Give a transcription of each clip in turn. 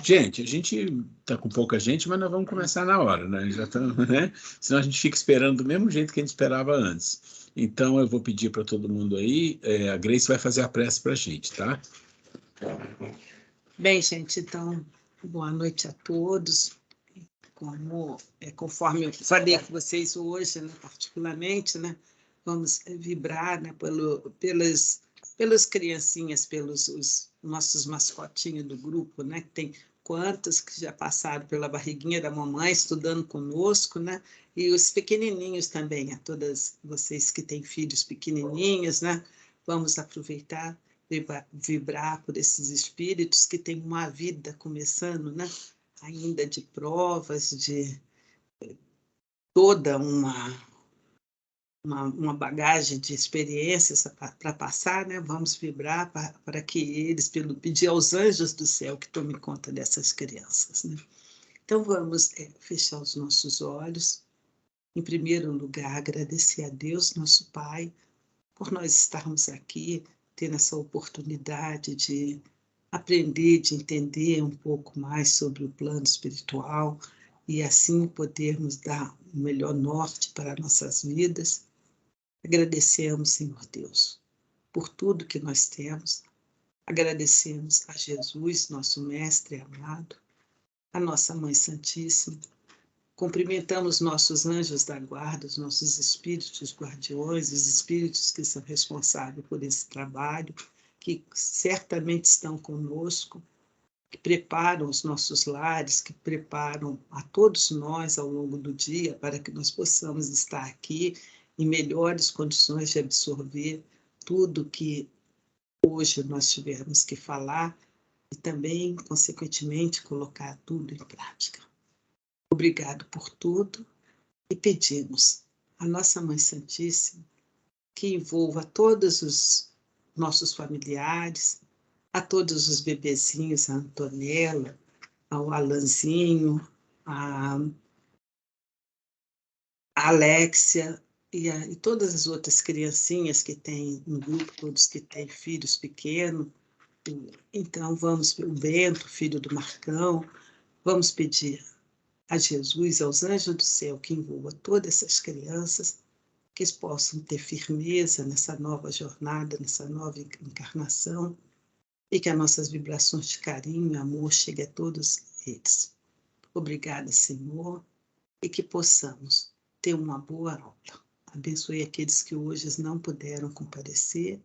Gente, a gente está com pouca gente, mas nós vamos começar na hora, né? Já estamos, né? Senão a gente fica esperando do mesmo jeito que a gente esperava antes. Então, eu vou pedir para todo mundo aí, a Grace vai fazer a prece para a gente, tá? Bem, gente, então, boa noite a todos. Conforme eu falei com vocês hoje, né, particularmente, né, vamos vibrar, né, pelas criancinhas, pelos os nossos mascotinhos do grupo, né, que tem quantos que já passaram pela barriguinha da mamãe estudando conosco, né, e os pequenininhos também, a todas vocês que têm filhos pequenininhos, né, vamos aproveitar, vibrar por esses espíritos que têm uma vida começando, né, ainda de provas, de toda uma bagagem de experiências para passar, né? Vamos vibrar para que eles, pedir aos anjos do céu que tomem conta dessas crianças, né? Então, vamos fechar os nossos olhos. Em primeiro lugar, agradecer a Deus, nosso Pai, por nós estarmos aqui, tendo essa oportunidade de aprender, de entender um pouco mais sobre o plano espiritual e assim podermos dar o melhor norte para nossas vidas. Agradecemos, Senhor Deus, por tudo que nós temos. Agradecemos a Jesus, nosso Mestre amado, a nossa Mãe Santíssima. Cumprimentamos nossos anjos da guarda, os nossos espíritos guardiões, os espíritos que são responsáveis por esse trabalho, que certamente estão conosco, que preparam os nossos lares, que preparam a todos nós ao longo do dia para que nós possamos estar aqui em melhores condições de absorver tudo que hoje nós tivemos que falar e também, consequentemente, colocar tudo em prática. Obrigado por tudo e pedimos à nossa Mãe Santíssima que envolva todos os nossos familiares, a todos os bebezinhos, a Antonella, ao Alanzinho, a Alexia e todas as outras criancinhas que tem no grupo, todos que têm filhos pequenos. Então, o Bento, filho do Marcão, vamos pedir a Jesus, aos anjos do céu, que envolva todas essas crianças, que eles possam ter firmeza nessa nova jornada, nessa nova encarnação, e que as nossas vibrações de carinho e amor cheguem a todos eles. Obrigada, Senhor, e que possamos ter uma boa aula. Abençoe aqueles que hoje não puderam comparecer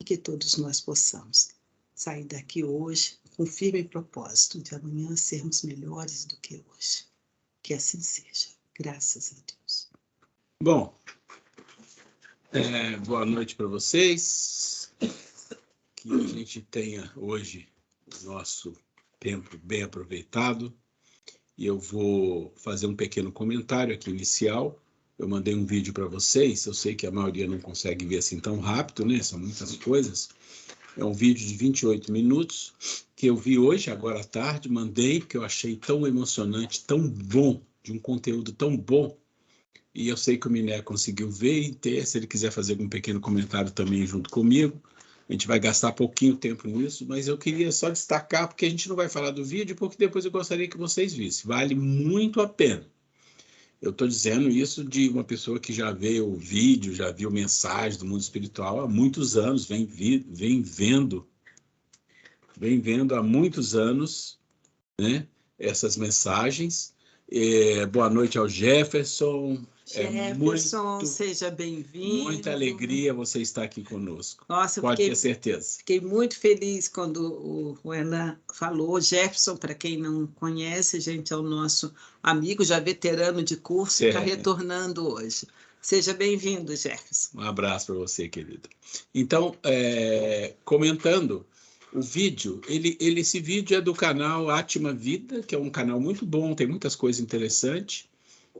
e que todos nós possamos sair daqui hoje com firme propósito de amanhã sermos melhores do que hoje. Que assim seja. Graças a Deus. Bom, boa noite para vocês. Que a gente tenha hoje o nosso tempo bem aproveitado. E eu vou fazer um pequeno comentário aqui inicial. Eu mandei um vídeo para vocês, eu sei que a maioria não consegue ver assim tão rápido, né? São muitas coisas. É um vídeo de 28 minutos, que eu vi hoje, agora à tarde, mandei, que eu achei tão emocionante, tão bom, de um conteúdo tão bom. E eu sei que o Miné conseguiu ver e ter, se ele quiser fazer algum pequeno comentário também junto comigo. A gente vai gastar pouquinho tempo nisso, mas eu queria só destacar, porque a gente não vai falar do vídeo, porque depois eu gostaria que vocês vissem. Vale muito a pena. Eu estou dizendo isso de uma pessoa que já viu o vídeo, já viu mensagem do mundo espiritual há muitos anos, vem vendo há muitos anos, né, essas mensagens. Boa noite ao Jefferson. Jefferson, seja bem-vindo. Muita alegria você estar aqui conosco. Nossa, pode ter certeza. Fiquei muito feliz quando o Elan falou. Jefferson, para quem não conhece, gente, é o nosso amigo, já veterano de curso, está retornando hoje. Seja bem-vindo, Jefferson. Um abraço para você, querido. Então, comentando o vídeo, esse vídeo é do canal Atma Vida, que é um canal muito bom, tem muitas coisas interessantes.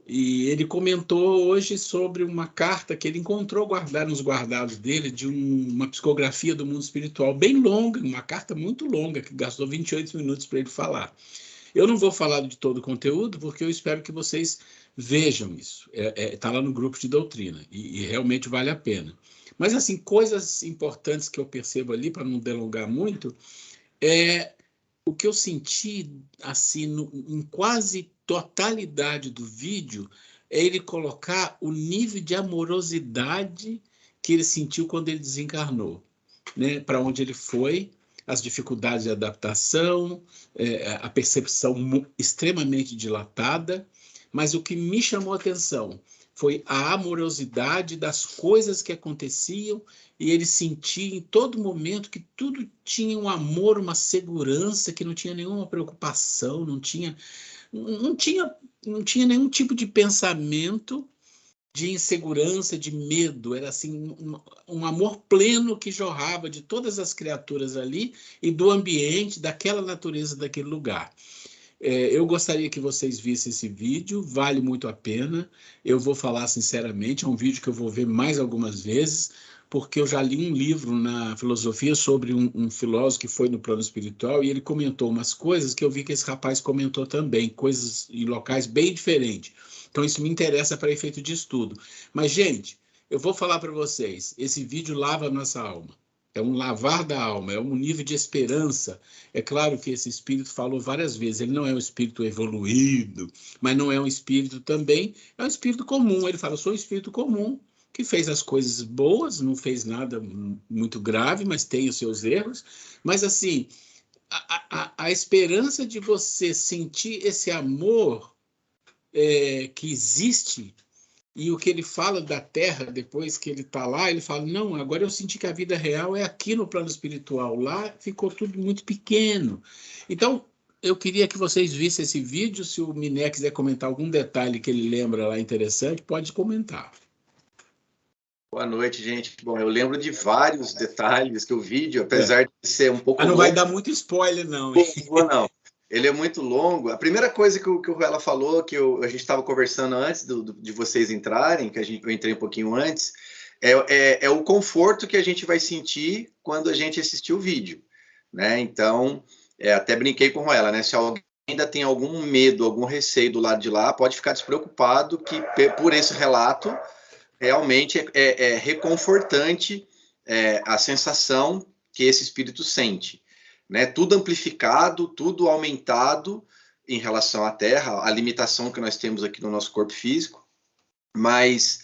E ele comentou hoje sobre uma carta que ele encontrou nos guardados dele, de uma psicografia do mundo espiritual, bem longa, uma carta muito longa, que gastou 28 minutos para ele falar. Eu não vou falar de todo o conteúdo, porque eu espero que vocês vejam isso. Está lá no grupo de doutrina, e realmente vale a pena. Mas, assim, coisas importantes que eu percebo ali, para não delongar muito, o que eu senti, assim, em quase totalidade do vídeo, é ele colocar o nível de amorosidade que ele sentiu quando ele desencarnou, né? Para onde ele foi, as dificuldades de adaptação, a percepção extremamente dilatada, mas o que me chamou a atenção foi a amorosidade das coisas que aconteciam, e ele sentia em todo momento que tudo tinha um amor, uma segurança, que não tinha nenhuma preocupação, não tinha nenhum tipo de pensamento de insegurança, de medo. Era assim um amor pleno que jorrava de todas as criaturas ali e do ambiente, daquela natureza, daquele lugar. Eu gostaria que vocês vissem esse vídeo, vale muito a pena. Eu vou falar sinceramente, é um vídeo que eu vou ver mais algumas vezes, porque eu já li um livro na filosofia sobre um filósofo que foi no plano espiritual, e ele comentou umas coisas que eu vi que esse rapaz comentou também, coisas em locais bem diferentes. Então isso me interessa para efeito de estudo. Mas, gente, eu vou falar para vocês, esse vídeo lava a nossa alma. É um lavar da alma, é um nível de esperança. É claro que esse espírito falou várias vezes, ele não é um espírito evoluído, mas não é um espírito também, é um espírito comum. Ele fala, eu sou um espírito comum, que fez as coisas boas, não fez nada muito grave, mas tem os seus erros. Mas, assim, a esperança de você sentir esse amor que existe. E o que ele fala da Terra, depois que ele está lá, ele fala, não, agora eu senti que a vida real é aqui no plano espiritual. Lá ficou tudo muito pequeno. Então, eu queria que vocês vissem esse vídeo. Se o Miné quiser comentar algum detalhe que ele lembra lá interessante, pode comentar. Boa noite, gente. Bom, eu lembro de vários detalhes que o vídeo, apesar de ser um pouco não longo... vai dar muito spoiler, não. Não. Ele é muito longo. A primeira coisa que o Ruela falou, que a gente estava conversando antes de vocês entrarem, que eu entrei um pouquinho antes, é o conforto que a gente vai sentir quando a gente assistir o vídeo, né? Então, até brinquei com o Ruela, né? Se alguém ainda tem algum medo, algum receio do lado de lá, pode ficar despreocupado que por esse relato realmente é reconfortante a sensação que esse espírito sente. Né? Tudo amplificado, tudo aumentado em relação à Terra, a limitação que nós temos aqui no nosso corpo físico, mas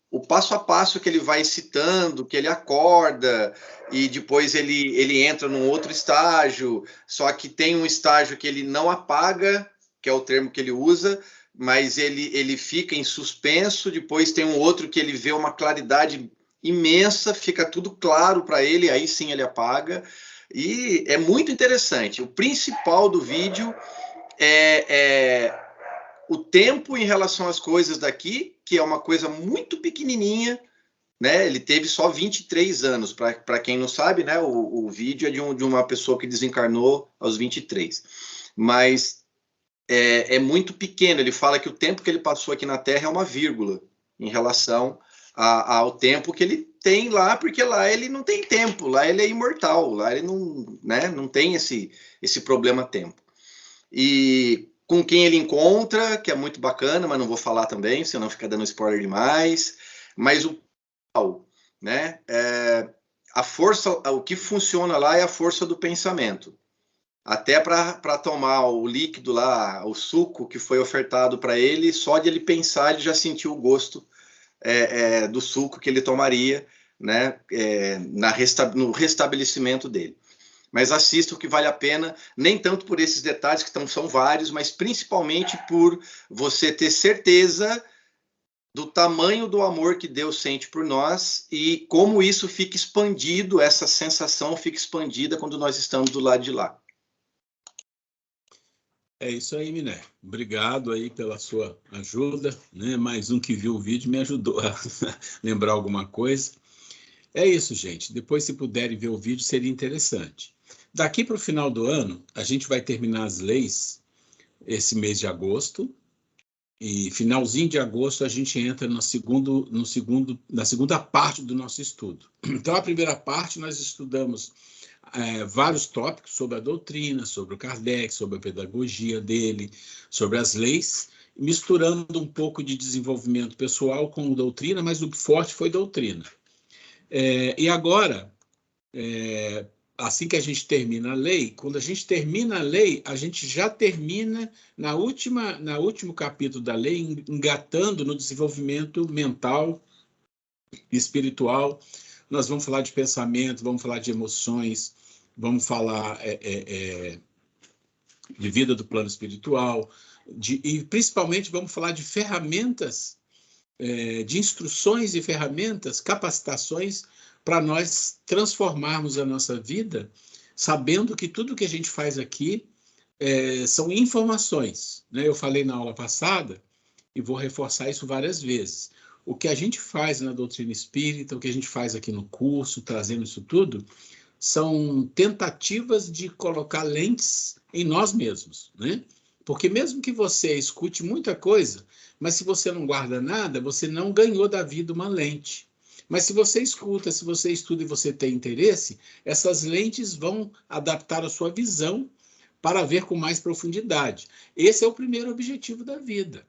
o passo a passo que ele vai citando, que ele acorda, e depois ele entra num outro estágio, só que tem um estágio que ele não apaga, que é o termo que ele usa, mas ele fica em suspenso, depois tem um outro que ele vê uma claridade imensa, fica tudo claro para ele, aí sim ele apaga. E é muito interessante. O principal do vídeo é o tempo em relação às coisas daqui, que é uma coisa muito pequenininha, né? Ele teve só 23 anos, para quem não sabe, né? O vídeo é de uma pessoa que desencarnou aos 23. Mas é muito pequeno. Ele fala que o tempo que ele passou aqui na Terra é uma vírgula em relação ao tempo que ele tem lá, porque lá ele não tem tempo, lá ele é imortal, lá ele não, né, não tem esse problema tempo. E com quem ele encontra, que é muito bacana, mas não vou falar também, senão fica dando spoiler demais, mas né, a força, o que funciona lá é a força do pensamento. Até para tomar o líquido lá, o suco que foi ofertado para ele, só de ele pensar, ele já sentiu o gosto do suco que ele tomaria, né, no restabelecimento dele. Mas assista, o que vale a pena, nem tanto por esses detalhes, que são vários, mas principalmente por você ter certeza do tamanho do amor que Deus sente por nós e como isso fica expandido, essa sensação fica expandida quando nós estamos do lado de lá. É isso aí, Miné. Obrigado aí pela sua ajuda, né? Mais um que viu o vídeo me ajudou a lembrar alguma coisa. É isso, gente. Depois, se puderem ver o vídeo, seria interessante. Daqui para o final do ano, a gente vai terminar as leis esse mês de agosto, e finalzinho de agosto a gente entra na segunda parte do nosso estudo. Então, a primeira parte nós estudamos vários tópicos sobre a doutrina, sobre o Kardec, sobre a pedagogia dele, sobre as leis, misturando um pouco de desenvolvimento pessoal com doutrina, mas o forte foi doutrina. E agora, assim que a gente termina a lei, quando a gente termina a lei, a gente já termina no último capítulo da lei, engatando no desenvolvimento mental, espiritual. Nós vamos falar de pensamento, vamos falar de emoções, vamos falar de vida do plano espiritual, e principalmente vamos falar de ferramentas, de instruções e ferramentas, capacitações, para nós transformarmos a nossa vida, sabendo que tudo que a gente faz aqui são informações, né? Eu falei na aula passada, e vou reforçar isso várias vezes. O que a gente faz na doutrina espírita, o que a gente faz aqui no curso, trazendo isso tudo, são tentativas de colocar lentes em nós mesmos, né? Porque mesmo que você escute muita coisa, mas se você não guarda nada, você não ganhou da vida uma lente. Mas se você escuta, se você estuda e você tem interesse, essas lentes vão adaptar a sua visão para ver com mais profundidade. Esse é o primeiro objetivo da vida.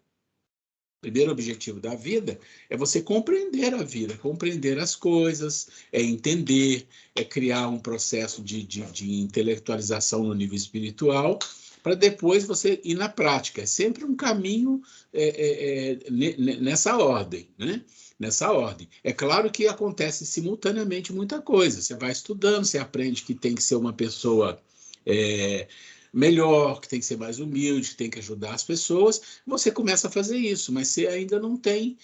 O primeiro objetivo da vida é você compreender a vida, compreender as coisas, é entender, é criar um processo de intelectualização no nível espiritual, para depois você ir na prática. É sempre um caminho nessa ordem, né? Nessa ordem. É claro que acontece simultaneamente muita coisa. Você vai estudando, você aprende que tem que ser uma pessoa melhor, que tem que ser mais humilde, que tem que ajudar as pessoas. Você começa a fazer isso, mas você ainda não tem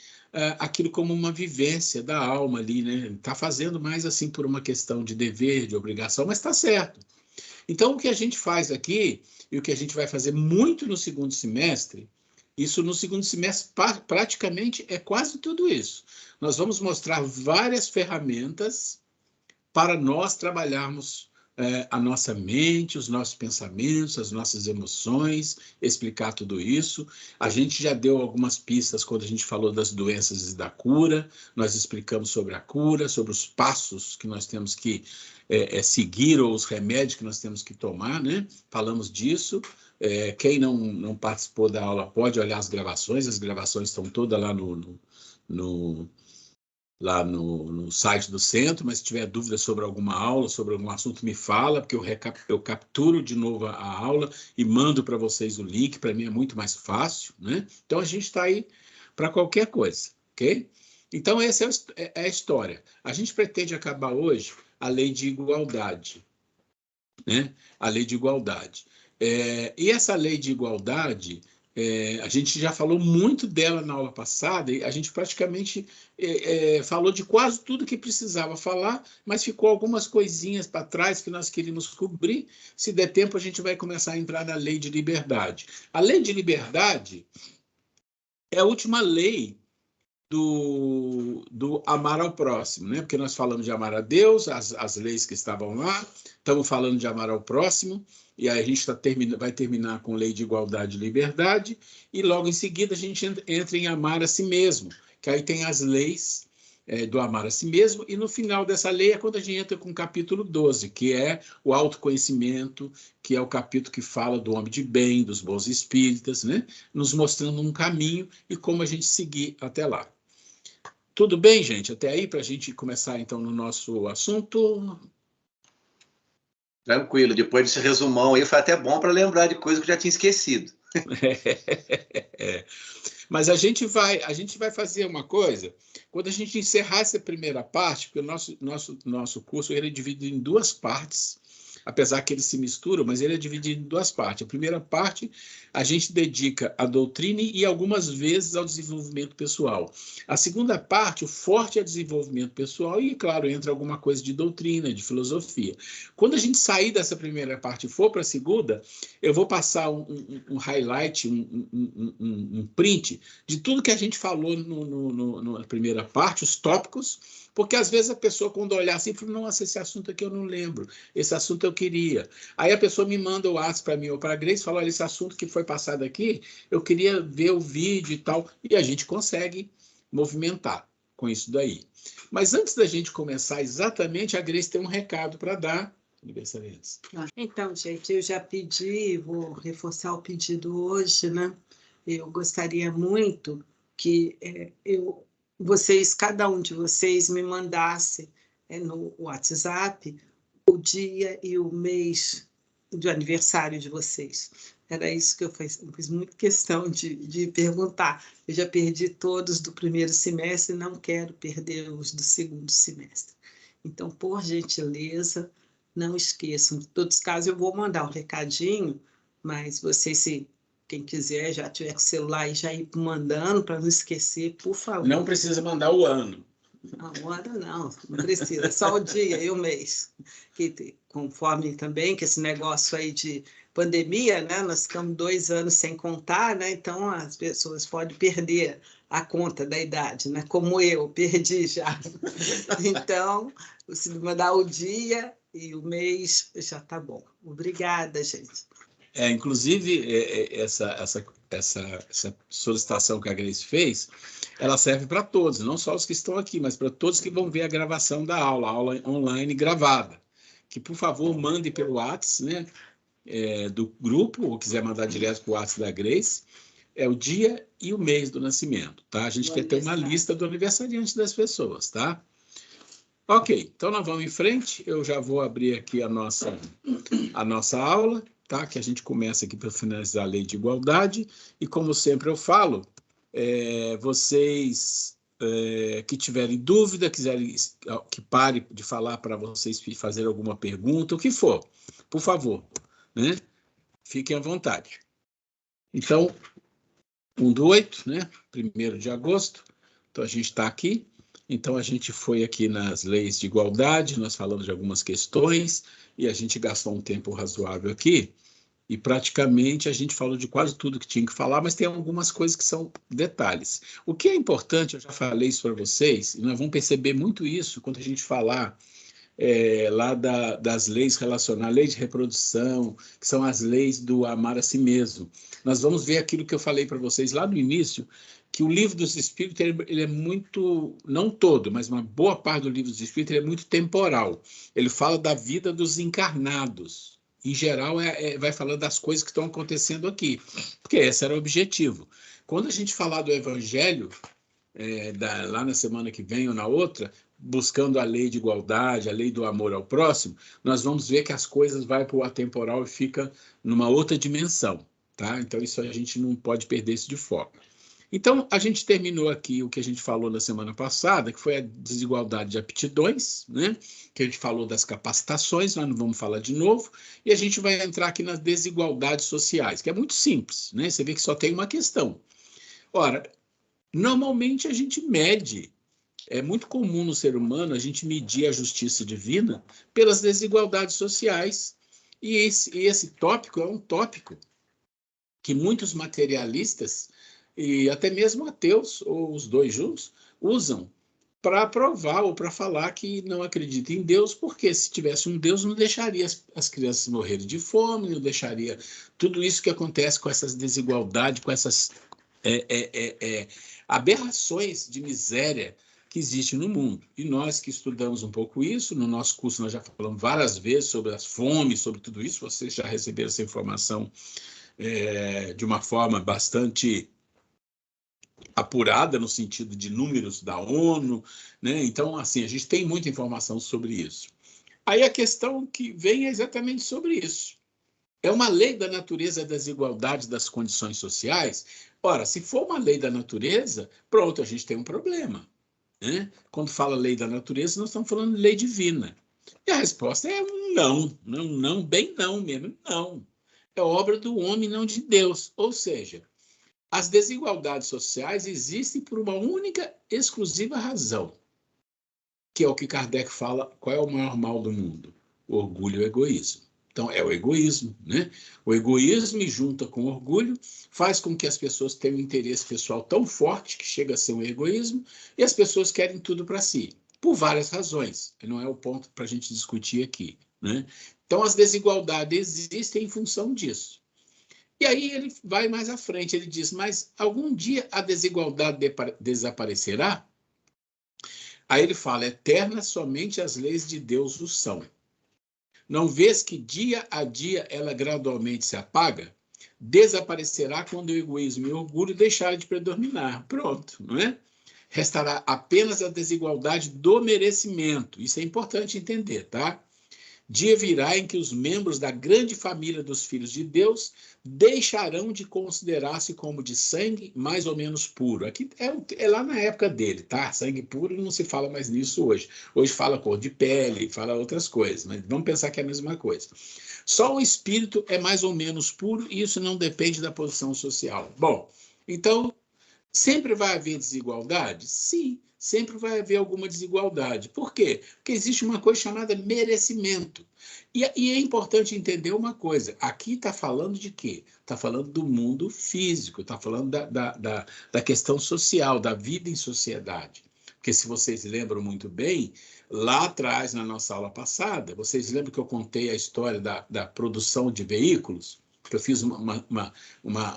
aquilo como uma vivência da alma ali, né? Está fazendo mais assim por uma questão de dever, de obrigação, mas está certo. Então, o que a gente faz aqui, e o que a gente vai fazer muito no segundo semestre, isso no segundo semestre praticamente é quase tudo isso. Nós vamos mostrar várias ferramentas para nós trabalharmos a nossa mente, os nossos pensamentos, as nossas emoções, explicar tudo isso. A gente já deu algumas pistas quando a gente falou das doenças e da cura, nós explicamos sobre a cura, sobre os passos que nós temos que seguir, ou os remédios que nós temos que tomar, né? Falamos disso. Quem não participou da aula pode olhar as gravações estão todas lá no site do centro, mas se tiver dúvida sobre alguma aula, sobre algum assunto, me fala, porque eu capturo de novo a aula e mando para vocês o link, para mim é muito mais fácil, né? Então, a gente está aí para qualquer coisa, ok? Então, essa é a história. A gente pretende acabar hoje a lei de igualdade, né? A lei de igualdade. E essa lei de igualdade, a gente já falou muito dela na aula passada, e a gente praticamente falou de quase tudo que precisava falar, mas ficou algumas coisinhas para trás que nós queríamos cobrir. Se der tempo, a gente vai começar a entrar na lei de liberdade. A lei de liberdade é a última lei do amar ao próximo, né? Porque nós falamos de amar a Deus, as leis que estavam lá, estamos falando de amar ao próximo, e aí a gente vai terminar com lei de igualdade e liberdade, e logo em seguida a gente entra em amar a si mesmo, que aí tem as leis do amar a si mesmo, e no final dessa lei é quando a gente entra com o capítulo 12, que é o autoconhecimento, que é o capítulo que fala do homem de bem, dos bons espíritas, né? Nos mostrando um caminho e como a gente seguir até lá. Tudo bem, gente? Até aí, para a gente começar, então, no nosso assunto? Tranquilo. Depois desse resumão aí, foi até bom para lembrar de coisa que eu já tinha esquecido. Mas a gente vai fazer uma coisa, quando a gente encerrar essa primeira parte, porque o nosso curso ele é dividido em duas partes, apesar que eles se misturam, mas ele é dividido em duas partes. A primeira parte a gente dedica à doutrina e algumas vezes ao desenvolvimento pessoal. A segunda parte, o forte é desenvolvimento pessoal e, claro, entra alguma coisa de doutrina, de filosofia. Quando a gente sair dessa primeira parte e for para a segunda, eu vou passar um highlight, um print de tudo que a gente falou na primeira parte, os tópicos, porque às vezes a pessoa, quando olhar assim, fala, nossa, esse assunto aqui eu não lembro, esse assunto eu queria. Aí a pessoa me manda o WhatsApp para mim ou para a Grace e fala, olha, esse assunto que foi passado aqui, eu queria ver o vídeo e tal, e a gente consegue movimentar com isso daí. Mas antes da gente começar exatamente, a Grace tem um recado para dar. Então, gente, eu já pedi, vou reforçar o pedido hoje, né? Eu gostaria muito que cada um de vocês me mandasse no WhatsApp o dia e o mês do aniversário de vocês. Era isso que eu fiz muito questão de perguntar. Eu já perdi todos do primeiro semestre e não quero perder os do segundo semestre. Então, por gentileza, não esqueçam. Em todos os casos, eu vou mandar um recadinho, mas vocês, se quem quiser, já tiver com o celular e já ir mandando para não esquecer, por favor. Não precisa mandar o ano. Não, o ano não precisa, só o dia e o mês. Que, conforme também que esse negócio aí de pandemia, né? Nós ficamos 2 anos sem contar, né? Então as pessoas podem perder a conta da idade, né? Como eu perdi já. Então, se mandar o dia e o mês, já está bom. Obrigada, gente. Inclusive, essa solicitação que a Grace fez, ela serve para todos, não só os que estão aqui, mas para todos que vão ver a gravação da aula, a aula online gravada. Que, por favor, mande pelo WhatsApp, né, do grupo, ou quiser mandar direto para o WhatsApp da Grace, o dia e o mês do nascimento, tá? A gente quer ter uma lista do aniversariante das pessoas, tá? Ok, então nós vamos em frente. Eu já vou abrir aqui a nossa aula, tá? Que a gente começa aqui para finalizar a lei de igualdade. E como sempre eu falo, vocês que tiverem dúvida, quiserem que pare de falar para vocês fazer alguma pergunta, o que for, por favor, né? Fiquem à vontade. Então, 1/8, né? 1º de agosto. Então, a gente está aqui. Então, a gente foi aqui nas leis de igualdade, nós falamos de algumas questões, e a gente gastou um tempo razoável aqui, e praticamente a gente falou de quase tudo que tinha que falar, mas tem algumas coisas que são detalhes. O que é importante, eu já falei isso para vocês, e nós vamos perceber muito isso quando a gente falar lá das leis relacionadas, lei de reprodução, que são as leis do amar a si mesmo. Nós vamos ver aquilo que eu falei para vocês lá no início, que o livro dos Espíritos ele é muito, não todo, mas uma boa parte do livro dos Espíritos ele é muito temporal. Ele fala da vida dos encarnados. Em geral, vai falando das coisas que estão acontecendo aqui, porque esse era o objetivo. Quando a gente falar do Evangelho, lá na semana que vem ou na outra, buscando a lei de igualdade, a lei do amor ao próximo, nós vamos ver que as coisas vão para o atemporal e fica numa outra dimensão, tá? Então, isso a gente não pode perder isso de foco. Então, a gente terminou aqui o que a gente falou na semana passada, que foi a desigualdade de aptidões, né? Que a gente falou das capacitações, nós não vamos falar de novo, e a gente vai entrar aqui nas desigualdades sociais, que é muito simples, né? Você vê que só tem uma questão. Ora, normalmente a gente mede, é muito comum no ser humano a gente medir a justiça divina pelas desigualdades sociais, e esse tópico é um tópico que muitos materialistas e até mesmo ateus, ou os dois juntos, usam para provar ou para falar que não acreditam em Deus, porque se tivesse um Deus não deixaria as crianças morrerem de fome, não deixaria tudo isso que acontece com essas desigualdades, com essas aberrações de miséria que existem no mundo. E nós que estudamos um pouco isso, no nosso curso nós já falamos várias vezes sobre as fomes, sobre tudo isso, vocês já receberam essa informação de uma forma bastante apurada no sentido de números da ONU, né? Então, assim, a gente tem muita informação sobre isso. Aí a questão que vem é exatamente sobre isso. É uma lei da natureza das desigualdades das condições sociais. Ora, se for uma lei da natureza, pronto, a gente tem um problema, né? Quando fala lei da natureza, nós estamos falando de lei divina. E a resposta é não, bem não mesmo, não. É obra do homem, não de Deus. Ou seja, as desigualdades sociais existem por uma única, exclusiva razão, que é o que Kardec fala, qual é o maior mal do mundo? O orgulho e o egoísmo. Então, é o egoísmo, né? O egoísmo, junta com o orgulho, faz com que as pessoas tenham um interesse pessoal tão forte que chega a ser um egoísmo, e as pessoas querem tudo para si, por várias razões. Não é o ponto para a gente discutir aqui, né? Então, as desigualdades existem em função disso. E aí ele vai mais à frente, ele diz, mas algum dia a desigualdade desaparecerá? Aí ele fala, eternas somente as leis de Deus o são. Não vês que dia a dia ela gradualmente se apaga? Desaparecerá quando o egoísmo e o orgulho deixarem de predominar. Pronto, não é? Restará apenas a desigualdade do merecimento. Isso é importante entender, tá? Dia virá em que os membros da grande família dos filhos de Deus deixarão de considerar-se como de sangue mais ou menos puro. Aqui é lá na época dele, tá? Sangue puro não se fala mais nisso hoje. Hoje fala cor de pele, fala outras coisas, mas vamos pensar que é a mesma coisa. Só o espírito é mais ou menos puro e isso não depende da posição social. Bom, então, sempre vai haver desigualdade? Sim, sempre vai haver alguma desigualdade. Por quê? Porque existe uma coisa chamada merecimento. E é importante entender uma coisa. Aqui está falando de quê? Está falando do mundo físico, está falando da questão social, da vida em sociedade. Porque se vocês lembram muito bem, lá atrás, na nossa aula passada, vocês lembram que eu contei a história da produção de veículos? Que eu fiz uma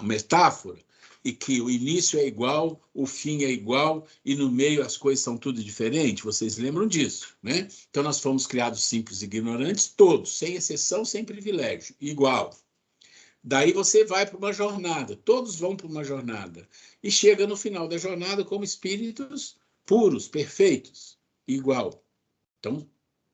metáfora? E que o início é igual, o fim é igual, e no meio as coisas são tudo diferente. Vocês lembram disso, né? Então, nós fomos criados simples e ignorantes, todos, sem exceção, sem privilégio, igual. Daí você vai para uma jornada, todos vão para uma jornada, e chega no final da jornada como espíritos puros, perfeitos, igual. Então,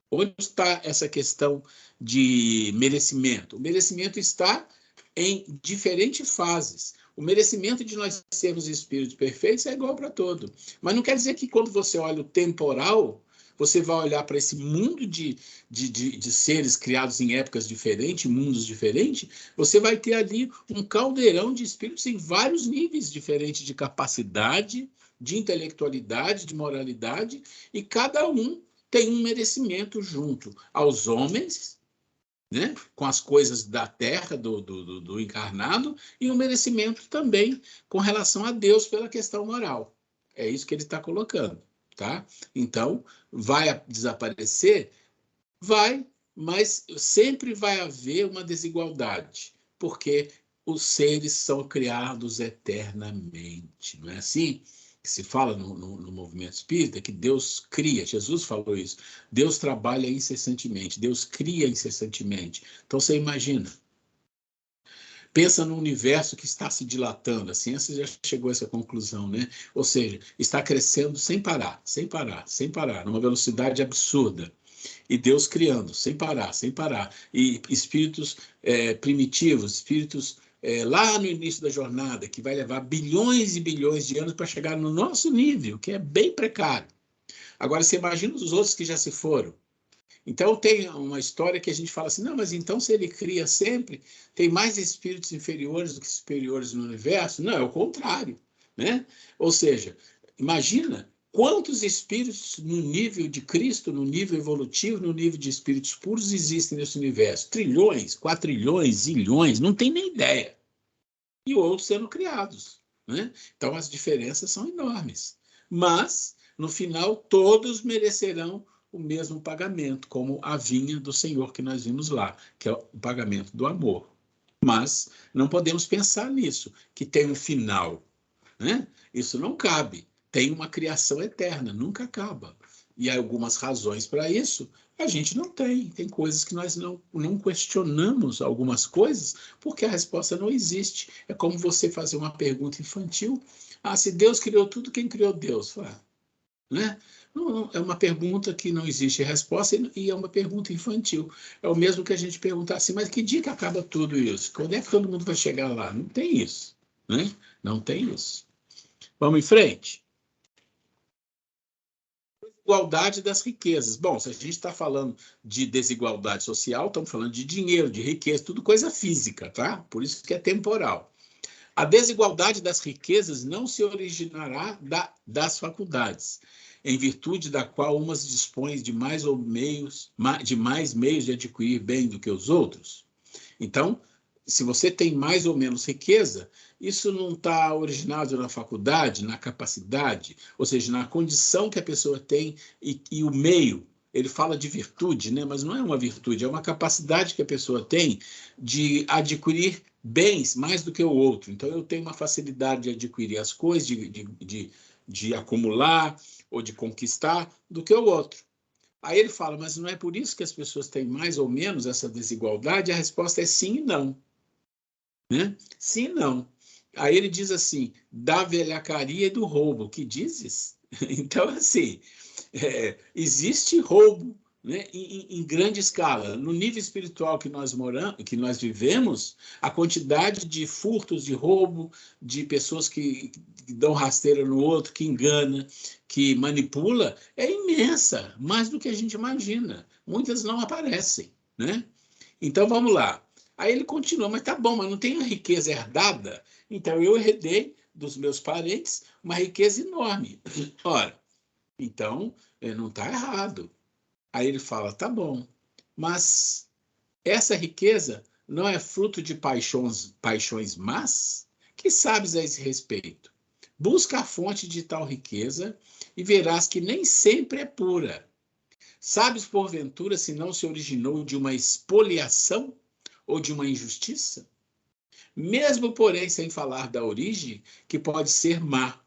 onde está essa questão de merecimento? O merecimento está em diferentes fases. O merecimento de nós sermos espíritos perfeitos é igual para todo. Mas não quer dizer que quando você olha o temporal, você vai olhar para esse mundo de seres criados em épocas diferentes, mundos diferentes, você vai ter ali um caldeirão de espíritos em vários níveis diferentes de capacidade, de intelectualidade, de moralidade, e cada um tem um merecimento junto aos homens, né, com as coisas da terra, do encarnado, e um merecimento também com relação a Deus pela questão moral. É isso que ele está colocando, tá? Então, vai desaparecer? Vai, mas sempre vai haver uma desigualdade, porque os seres são criados eternamente, não é assim? Que se fala no movimento espírita, que Deus cria, Jesus falou isso, Deus trabalha incessantemente, Deus cria incessantemente. Então você imagina, pensa no universo que está se dilatando, a ciência já chegou a essa conclusão, né? Ou seja, está crescendo sem parar, sem parar, sem parar, numa velocidade absurda. E Deus criando, sem parar, sem parar. E espíritos primitivos, espíritos lá no início da jornada, que vai levar bilhões e bilhões de anos para chegar no nosso nível, que é bem precário. Agora, você imagina os outros que já se foram. Então, tem uma história que a gente fala assim, não, mas então se ele cria sempre, tem mais espíritos inferiores do que superiores no universo? Não, é o contrário, né? Ou seja, imagina quantos espíritos no nível de Cristo, no nível evolutivo, no nível de espíritos puros existem nesse universo? Trilhões, quatrilhões, zilhões, não tem nem ideia. E outros sendo criados, né? Então, as diferenças são enormes. Mas, no final, todos merecerão o mesmo pagamento, como a vinha do Senhor que nós vimos lá, que é o pagamento do amor. Mas não podemos pensar nisso, que tem um final, né? Isso não cabe. Tem uma criação eterna, nunca acaba. E há algumas razões para isso, a gente não tem. Tem coisas que nós não questionamos, algumas coisas, porque a resposta não existe. É como você fazer uma pergunta infantil. Ah, se Deus criou tudo, quem criou Deus? Né? Não, é uma pergunta que não existe resposta e é uma pergunta infantil. É o mesmo que a gente perguntar assim, mas que dia que acaba tudo isso? Quando é que todo mundo vai chegar lá? Não tem isso, né? Não tem isso. Vamos em frente? Desigualdade das riquezas. Bom, se a gente está falando de desigualdade social, estamos falando de dinheiro, de riqueza, tudo coisa física, tá? Por isso que é temporal. A desigualdade das riquezas não se originará das faculdades, em virtude da qual umas dispõem de mais meios de adquirir bem do que os outros. Então, se você tem mais ou menos riqueza, isso não está originado na faculdade, na capacidade, ou seja, na condição que a pessoa tem e o meio. Ele fala de virtude, né? Mas não é uma virtude, é uma capacidade que a pessoa tem de adquirir bens mais do que o outro. Então, eu tenho uma facilidade de adquirir as coisas, de acumular ou de conquistar do que o outro. Aí ele fala, mas não é por isso que as pessoas têm mais ou menos essa desigualdade? A resposta é sim e não. Né? Sim e não. Aí ele diz assim, da velhacaria e do roubo. Que dizes? Então, assim, existe roubo né, em grande escala. No nível espiritual que nós moramos, que nós vivemos, a quantidade de furtos, de roubo, de pessoas que dão rasteira no outro, que engana, que manipula, é imensa, mais do que a gente imagina. Muitas não aparecem, né? Então, vamos lá. Aí ele continua, mas tá bom, mas não tem a riqueza herdada? Então, eu herdei dos meus parentes uma riqueza enorme. Ora, então, não está errado. Aí ele fala, tá bom, mas essa riqueza não é fruto de paixões más? Que sabes a esse respeito? Busca a fonte de tal riqueza e verás que nem sempre é pura. Sabes, porventura, se não se originou de uma expoliação ou de uma injustiça? Mesmo, porém, sem falar da origem, que pode ser má.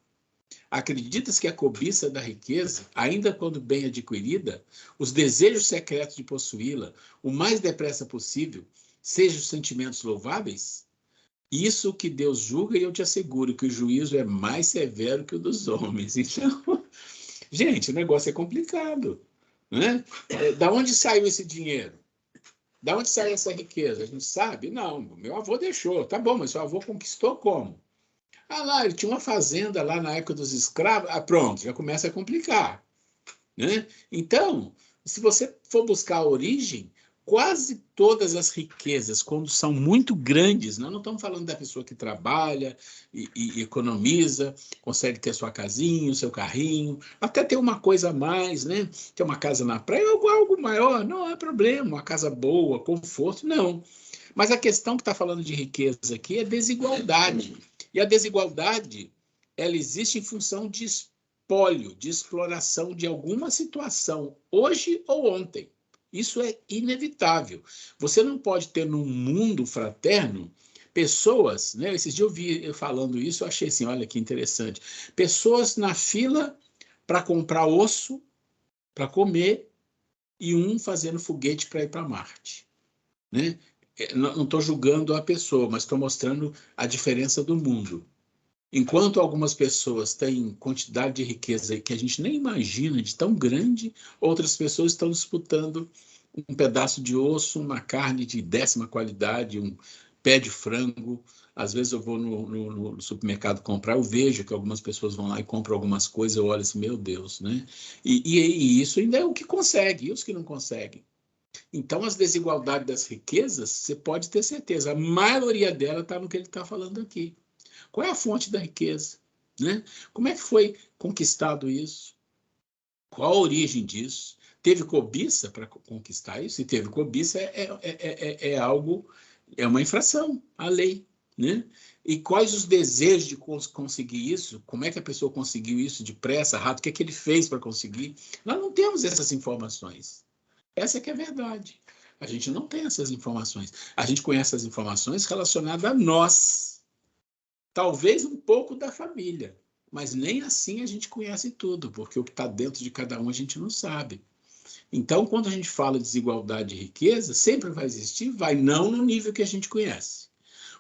Acreditas que a cobiça da riqueza, ainda quando bem adquirida, os desejos secretos de possuí-la, o mais depressa possível, sejam sentimentos louváveis? Isso que Deus julga, e eu te asseguro que o juízo é mais severo que o dos homens. Então, gente, o negócio é complicado, né? Da onde saiu esse dinheiro? Da onde saiu essa riqueza? A gente sabe? Não, meu avô deixou. Tá bom, mas seu avô conquistou como? Ah, lá, ele tinha uma fazenda lá na época dos escravos. Ah, pronto, já começa a complicar, né? Então, se você for buscar a origem, quase todas as riquezas, quando são muito grandes, nós não estamos falando da pessoa que trabalha e economiza, consegue ter sua casinha, seu carrinho, até ter uma coisa a mais, né? Ter uma casa na praia, algo maior, não é problema, uma casa boa, conforto, não. Mas a questão que está falando de riqueza aqui é desigualdade. E a desigualdade, ela existe em função de espólio, de exploração de alguma situação, hoje ou ontem. Isso é inevitável. Você não pode ter num mundo fraterno pessoas, né? Esses dias eu vi falando isso, eu achei assim, olha que interessante. Pessoas na fila para comprar osso, para comer, e um fazendo foguete para ir para Marte, né? Não estou julgando a pessoa, mas estou mostrando a diferença do mundo. Enquanto algumas pessoas têm quantidade de riqueza que a gente nem imagina de tão grande, outras pessoas estão disputando um pedaço de osso, uma carne de 10ª qualidade, um pé de frango. Às vezes eu vou no supermercado comprar, eu vejo que algumas pessoas vão lá e compram algumas coisas, eu olho assim, meu Deus, né? E isso ainda é o que consegue, e os que não conseguem. Então, as desigualdades das riquezas, você pode ter certeza, a maioria dela está no que ele está falando aqui. Qual é a fonte da riqueza? Né? Como é que foi conquistado isso? Qual a origem disso? Teve cobiça para conquistar isso? Se teve cobiça, é algo, é uma infração à lei. Né? E quais os desejos de conseguir isso? Como é que a pessoa conseguiu isso depressa, rápido? O que é que ele fez para conseguir? Nós não temos essas informações. Essa que é a verdade. A gente não tem essas informações. A gente conhece as informações relacionadas a nós. Talvez um pouco da família, mas nem assim a gente conhece tudo, porque o que está dentro de cada um a gente não sabe. Então, quando a gente fala de desigualdade e riqueza, sempre vai existir, vai não no nível que a gente conhece.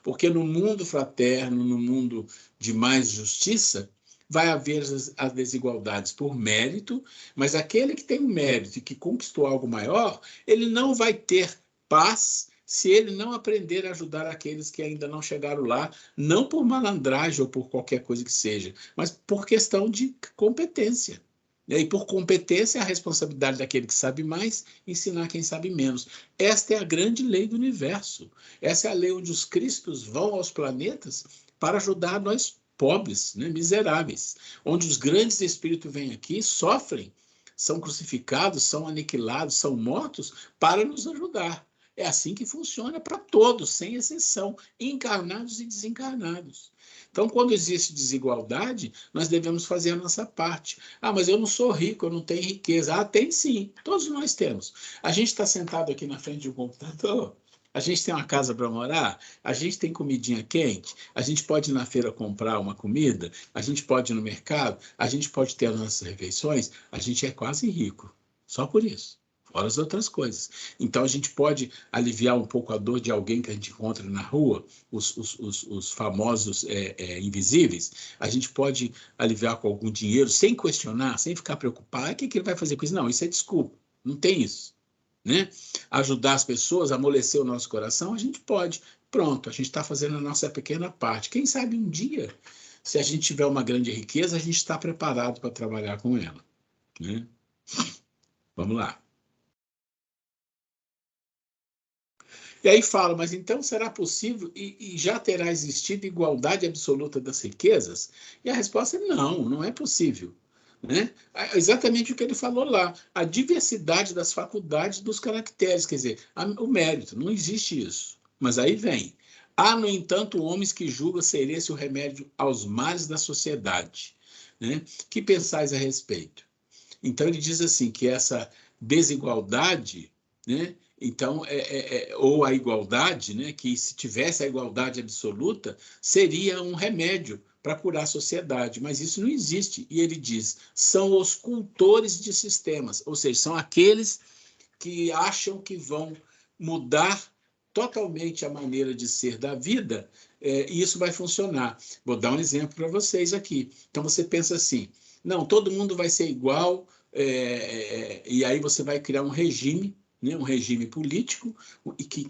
Porque no mundo fraterno, no mundo de mais justiça, vai haver as desigualdades por mérito, mas aquele que tem o mérito e que conquistou algo maior, ele não vai ter paz se ele não aprender a ajudar aqueles que ainda não chegaram lá, não por malandragem ou por qualquer coisa que seja, mas por questão de competência. E por competência, a responsabilidade daquele que sabe mais, ensinar quem sabe menos. Esta é a grande lei do universo. Essa é a lei onde os cristos vão aos planetas para ajudar nós pobres, né, miseráveis. Onde os grandes espíritos vêm aqui, sofrem, são crucificados, são aniquilados, são mortos para nos ajudar. É assim que funciona para todos, sem exceção, encarnados e desencarnados. Então, quando existe desigualdade, nós devemos fazer a nossa parte. Ah, mas eu não sou rico, eu não tenho riqueza. Ah, tem sim, todos nós temos. A gente está sentado aqui na frente de um computador, a gente tem uma casa para morar, a gente tem comidinha quente, a gente pode ir na feira comprar uma comida, a gente pode ir no mercado, a gente pode ter as nossas refeições, a gente é quase rico, só por isso. Fora as outras coisas. Então, a gente pode aliviar um pouco a dor de alguém que a gente encontra na rua, os famosos invisíveis. A gente pode aliviar com algum dinheiro, sem questionar, sem ficar preocupado. O que ele vai fazer com isso? Não, isso é desculpa. Não tem isso, né? Ajudar as pessoas, amolecer o nosso coração, a gente pode. Pronto, a gente está fazendo a nossa pequena parte. Quem sabe um dia, se a gente tiver uma grande riqueza, a gente está preparado para trabalhar com ela, né? Vamos lá. E aí fala, mas então será possível e já terá existido igualdade absoluta das riquezas? E a resposta é não, não é possível, né? Exatamente o que ele falou lá, a diversidade das faculdades, dos caracteres, quer dizer, o mérito, não existe isso. Mas aí vem, há, no entanto, homens que julgam ser esse o remédio aos males da sociedade, né? Que pensais a respeito? Então ele diz assim, que essa desigualdade, né? Então, ou a igualdade, né, que se tivesse a igualdade absoluta, seria um remédio para curar a sociedade, mas isso não existe. E ele diz, são os cultores de sistemas, ou seja, são aqueles que acham que vão mudar totalmente a maneira de ser da vida, e isso vai funcionar. Vou dar um exemplo para vocês aqui. Então, você pensa assim, não, todo mundo vai ser igual, e aí você vai criar um regime, né, um regime político, e que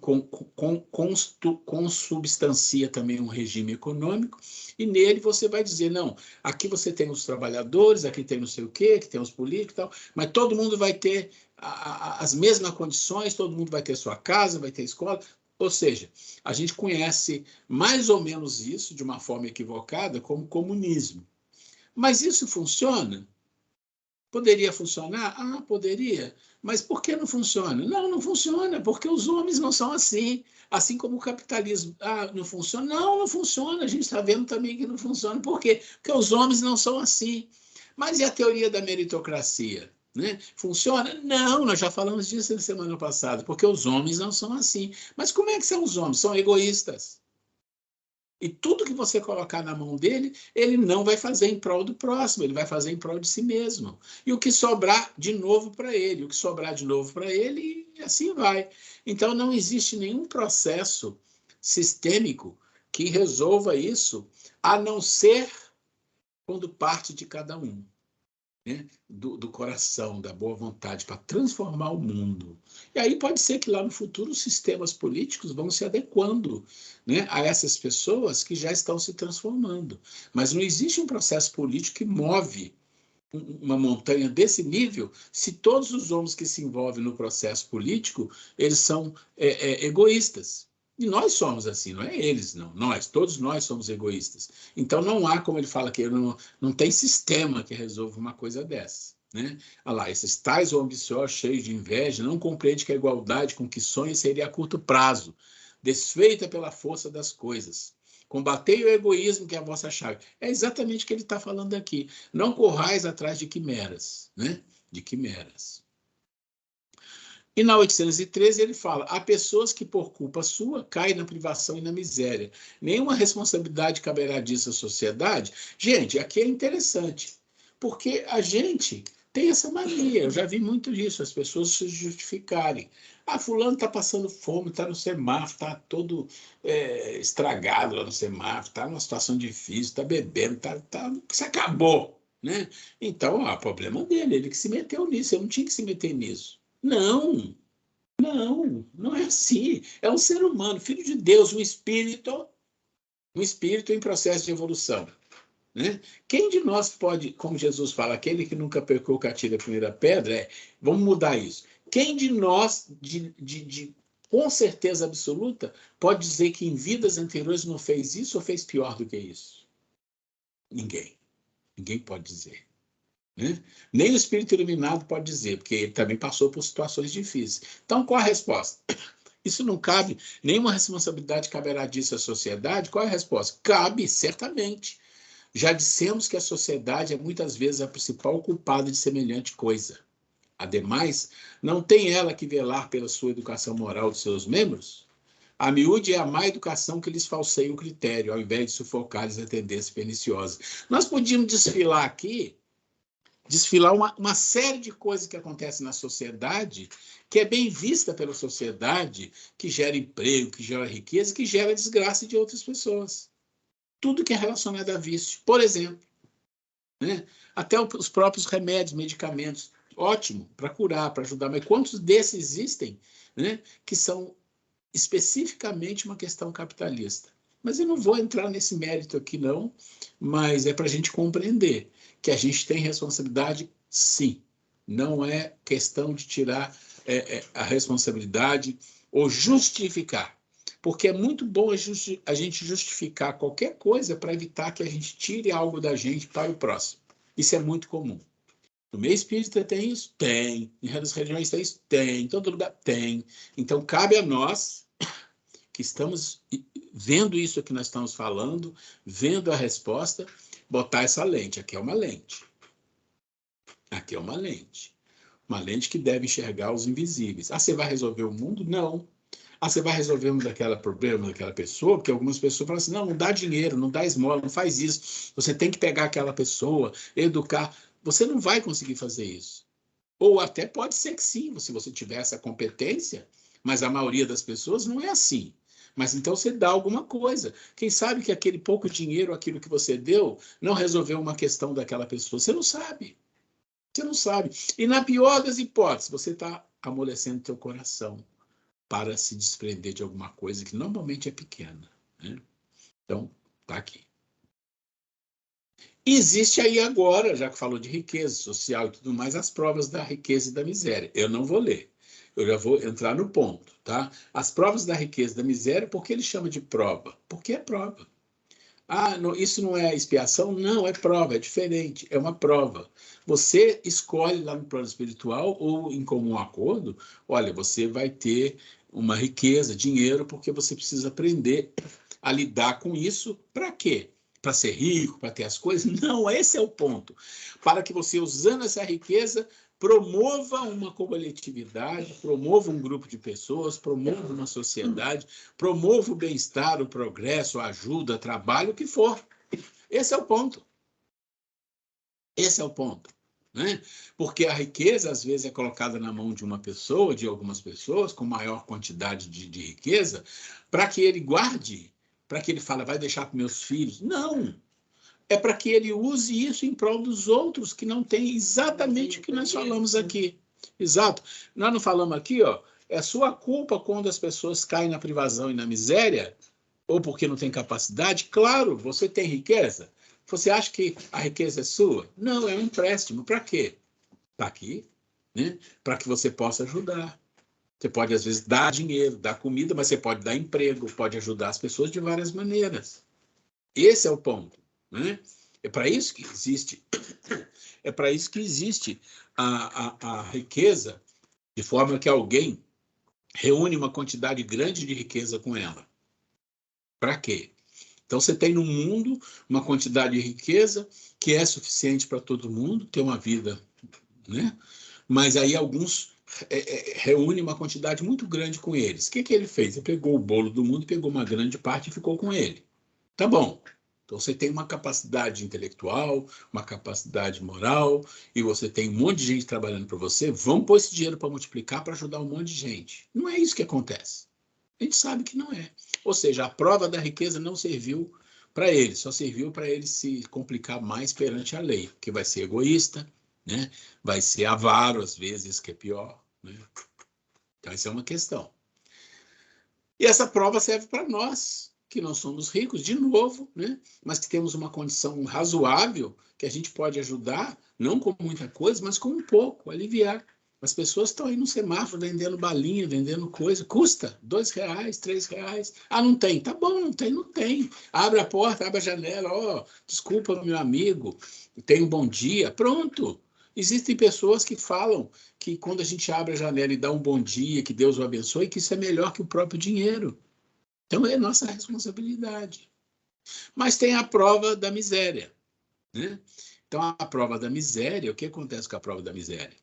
consubstancia também um regime econômico, e nele você vai dizer, não, aqui você tem os trabalhadores, aqui tem não sei o quê, aqui tem os políticos e tal, mas todo mundo vai ter as mesmas condições, todo mundo vai ter sua casa, vai ter escola, ou seja, a gente conhece mais ou menos isso, de uma forma equivocada, como comunismo. Mas isso funciona? Poderia funcionar? Ah, poderia. Mas por que não funciona? Não, não funciona, porque os homens não são assim. Assim como o capitalismo. Ah, não funciona? Não, não funciona. A gente está vendo também que não funciona. Por quê? Porque os homens não são assim. Mas e a teoria da meritocracia? Né? Funciona? Não, nós já falamos disso na semana passada, porque os homens não são assim. Mas como é que são os homens? São egoístas. E tudo que você colocar na mão dele, ele não vai fazer em prol do próximo, ele vai fazer em prol de si mesmo. E o que sobrar de novo para ele, o que sobrar de novo para ele, e assim vai. Então, não existe nenhum processo sistêmico que resolva isso, a não ser quando parte de cada um. Né, do coração, da boa vontade, para transformar o mundo. E aí pode ser que lá no futuro os sistemas políticos vão se adequando, né, a essas pessoas que já estão se transformando. Mas não existe um processo político que move uma montanha desse nível se todos os homens que se envolvem no processo político, eles são egoístas. E nós somos assim, não é eles, não. Todos nós somos egoístas. Então não há, como ele fala aqui, não tem sistema que resolva uma coisa dessa. Né? Olha lá, esses tais ou ambiciosos, cheios de inveja, não compreende que a igualdade com que sonha seria a curto prazo, desfeita pela força das coisas. Combatei o egoísmo, que é a vossa chave. É exatamente o que ele está falando aqui. Não corrais atrás de quimeras, né? De quimeras. E na 813 ele fala, há pessoas que por culpa sua caem na privação e na miséria. Nenhuma responsabilidade caberá disso à sociedade. Gente, aqui é interessante, porque a gente tem essa mania, eu já vi muito disso, as pessoas se justificarem. Ah, fulano está passando fome, está no semáforo, está todo estragado lá no semáforo, está numa situação difícil, está bebendo, se acabou. Né? Então, problema dele, ele que se meteu nisso, eu não tinha que se meter nisso. Não, não é assim. É um ser humano, filho de Deus, um espírito em processo de evolução. Né? Quem de nós pode, como Jesus fala, aquele que nunca pecou que atire a primeira pedra, vamos mudar isso. Quem de nós, com certeza absoluta, pode dizer que em vidas anteriores não fez isso ou fez pior do que isso? Ninguém. Ninguém pode dizer. Né? Nem o espírito iluminado pode dizer, porque ele também passou por situações difíceis. Então, qual a resposta? Isso não cabe, nenhuma responsabilidade caberá disso à sociedade? Qual é a resposta? Cabe, certamente. Já dissemos que a sociedade é muitas vezes a principal culpada de semelhante coisa. Ademais, não tem ela que velar pela sua educação moral de seus membros? A miúde é a má educação que lhes falseia o critério, ao invés de sufocar-lhes a tendência perniciosa. Nós podíamos desfilar aqui, uma série de coisas que acontecem na sociedade, que é bem vista pela sociedade, que gera emprego, que gera riqueza, que gera desgraça de outras pessoas. Tudo que é relacionado a vício. Por exemplo, né? Até os próprios remédios, medicamentos. ótimo, para curar, para ajudar, mas quantos desses existem, né, que são especificamente uma questão capitalista? Mas eu não vou entrar nesse mérito aqui, não, mas é para a gente compreender que a gente tem responsabilidade, sim. Não é questão de tirar a responsabilidade ou justificar, porque é muito bom a gente justificar qualquer coisa para evitar que a gente tire algo da gente para o próximo. Isso é muito comum. No meio espírita tem isso? Tem. Em outras religiões tem isso? Tem. Em todo lugar tem. Então, cabe a nós, que estamos vendo isso que nós estamos falando, vendo a resposta, botar essa lente. Aqui é uma lente. Aqui é uma lente. Uma lente que deve enxergar os invisíveis. Ah, você vai resolver o mundo? Não. Ah, você vai resolver daquele problema daquela pessoa? Porque algumas pessoas falam assim, não, não dá dinheiro, não dá esmola, não faz isso. Você tem que pegar aquela pessoa, educar. Você não vai conseguir fazer isso. Ou até pode ser que sim, se você tiver essa competência, mas a maioria das pessoas não é assim. Mas então você dá alguma coisa. Quem sabe que aquele pouco dinheiro, aquilo que você deu, não resolveu uma questão daquela pessoa. Você não sabe. Você não sabe. E na pior das hipóteses, você está amolecendo teu coração para se desprender de alguma coisa que normalmente é pequena, né? Então, tá aqui. Existe aí agora, já que falou de riqueza social e tudo mais, as provas da riqueza e da miséria. Eu não vou ler. Eu já vou entrar no ponto, tá? As provas da riqueza e da miséria, por que ele chama de prova? Porque é prova. Ah, não, isso não é expiação? Não, é prova, é diferente, é uma prova. Você escolhe lá no plano espiritual ou em comum acordo, olha, você vai ter uma riqueza, dinheiro, porque você precisa aprender a lidar com isso. Para quê? Para ser rico, para ter as coisas? Não, esse é o ponto. Para que você, usando essa riqueza, promova uma coletividade, promova um grupo de pessoas, promova uma sociedade, promova o bem-estar, o progresso, a ajuda, trabalho, o que for. Esse é o ponto. Esse é o ponto. Né? Porque a riqueza, às vezes, é colocada na mão de uma pessoa, de algumas pessoas, com maior quantidade de riqueza, para que ele guarde, para que ele fale, vai deixar para meus filhos. Não! É para que ele use isso em prol dos outros, que não têm exatamente o que nós falamos aqui. Exato. Nós não falamos aqui, ó, é sua culpa quando as pessoas caem na privação e na miséria, ou porque não tem capacidade. Claro, você tem riqueza. Você acha que a riqueza é sua? Não, é um empréstimo. Para quê? Está aqui, né? Para que você possa ajudar. Você pode, às vezes, dar dinheiro, dar comida, mas você pode dar emprego, pode ajudar as pessoas de várias maneiras. Esse é o ponto, né? É para isso que existe, é para isso que existe a riqueza, de forma que alguém reúne uma quantidade grande de riqueza com ela. Para quê? Então você tem no mundo uma quantidade de riqueza que é suficiente para todo mundo ter uma vida, né? Mas aí alguns reúne uma quantidade muito grande com eles. O que ele fez? Ele pegou o bolo do mundo, pegou uma grande parte e ficou com ele. Tá bom. Então você tem uma capacidade intelectual, uma capacidade moral, e você tem um monte de gente trabalhando para você, vamos pôr esse dinheiro para multiplicar para ajudar um monte de gente. Não é isso que acontece. A gente sabe que não é. Ou seja, a prova da riqueza não serviu para ele, só serviu para ele se complicar mais perante a lei, porque vai ser egoísta, né? Vai ser avaro, às vezes, que é pior. Né? Então, essa é uma questão. E essa prova serve para nós, que não somos ricos, de novo, né? Mas que temos uma condição razoável, que a gente pode ajudar, não com muita coisa, mas com um pouco, aliviar. As pessoas estão aí no semáforo vendendo balinha, vendendo coisa, custa R$2, R$3. Ah, não tem? Tá bom, não tem, não tem. Abre a porta, abre a janela, ó, desculpa, meu amigo, tenha um bom dia, pronto. Existem pessoas que falam que quando a gente abre a janela e dá um bom dia, que Deus o abençoe, que isso é melhor que o próprio dinheiro. Então é nossa responsabilidade. Mas tem a prova da miséria, né? Então a prova da miséria, o que acontece com a prova da miséria?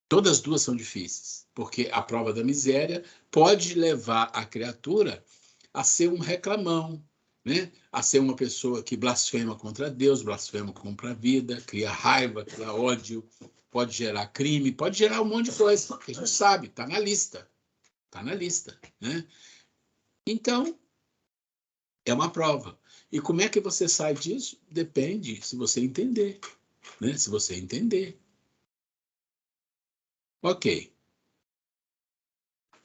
Todas as duas são difíceis, porque a prova da miséria pode levar a criatura a ser um reclamão, né? A ser uma pessoa que blasfema contra Deus, blasfema contra a vida, cria raiva, cria ódio, pode gerar crime, pode gerar um monte de coisa, que a gente sabe, está na lista. Está na lista, né? Então, é uma prova. E como é que você sai disso? Depende se você entender, né? Se você entender. Ok.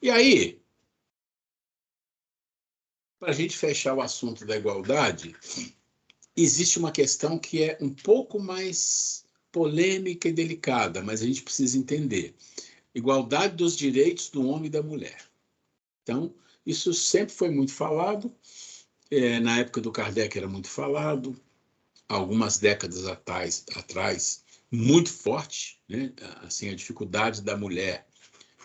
E aí, para a gente fechar o assunto da igualdade, existe uma questão que é um pouco mais polêmica e delicada, mas a gente precisa entender. Igualdade dos direitos do homem e da mulher. Então, isso sempre foi muito falado. Na época do Kardec era muito falado. Algumas décadas atrás, muito forte, né? Assim, a dificuldade da mulher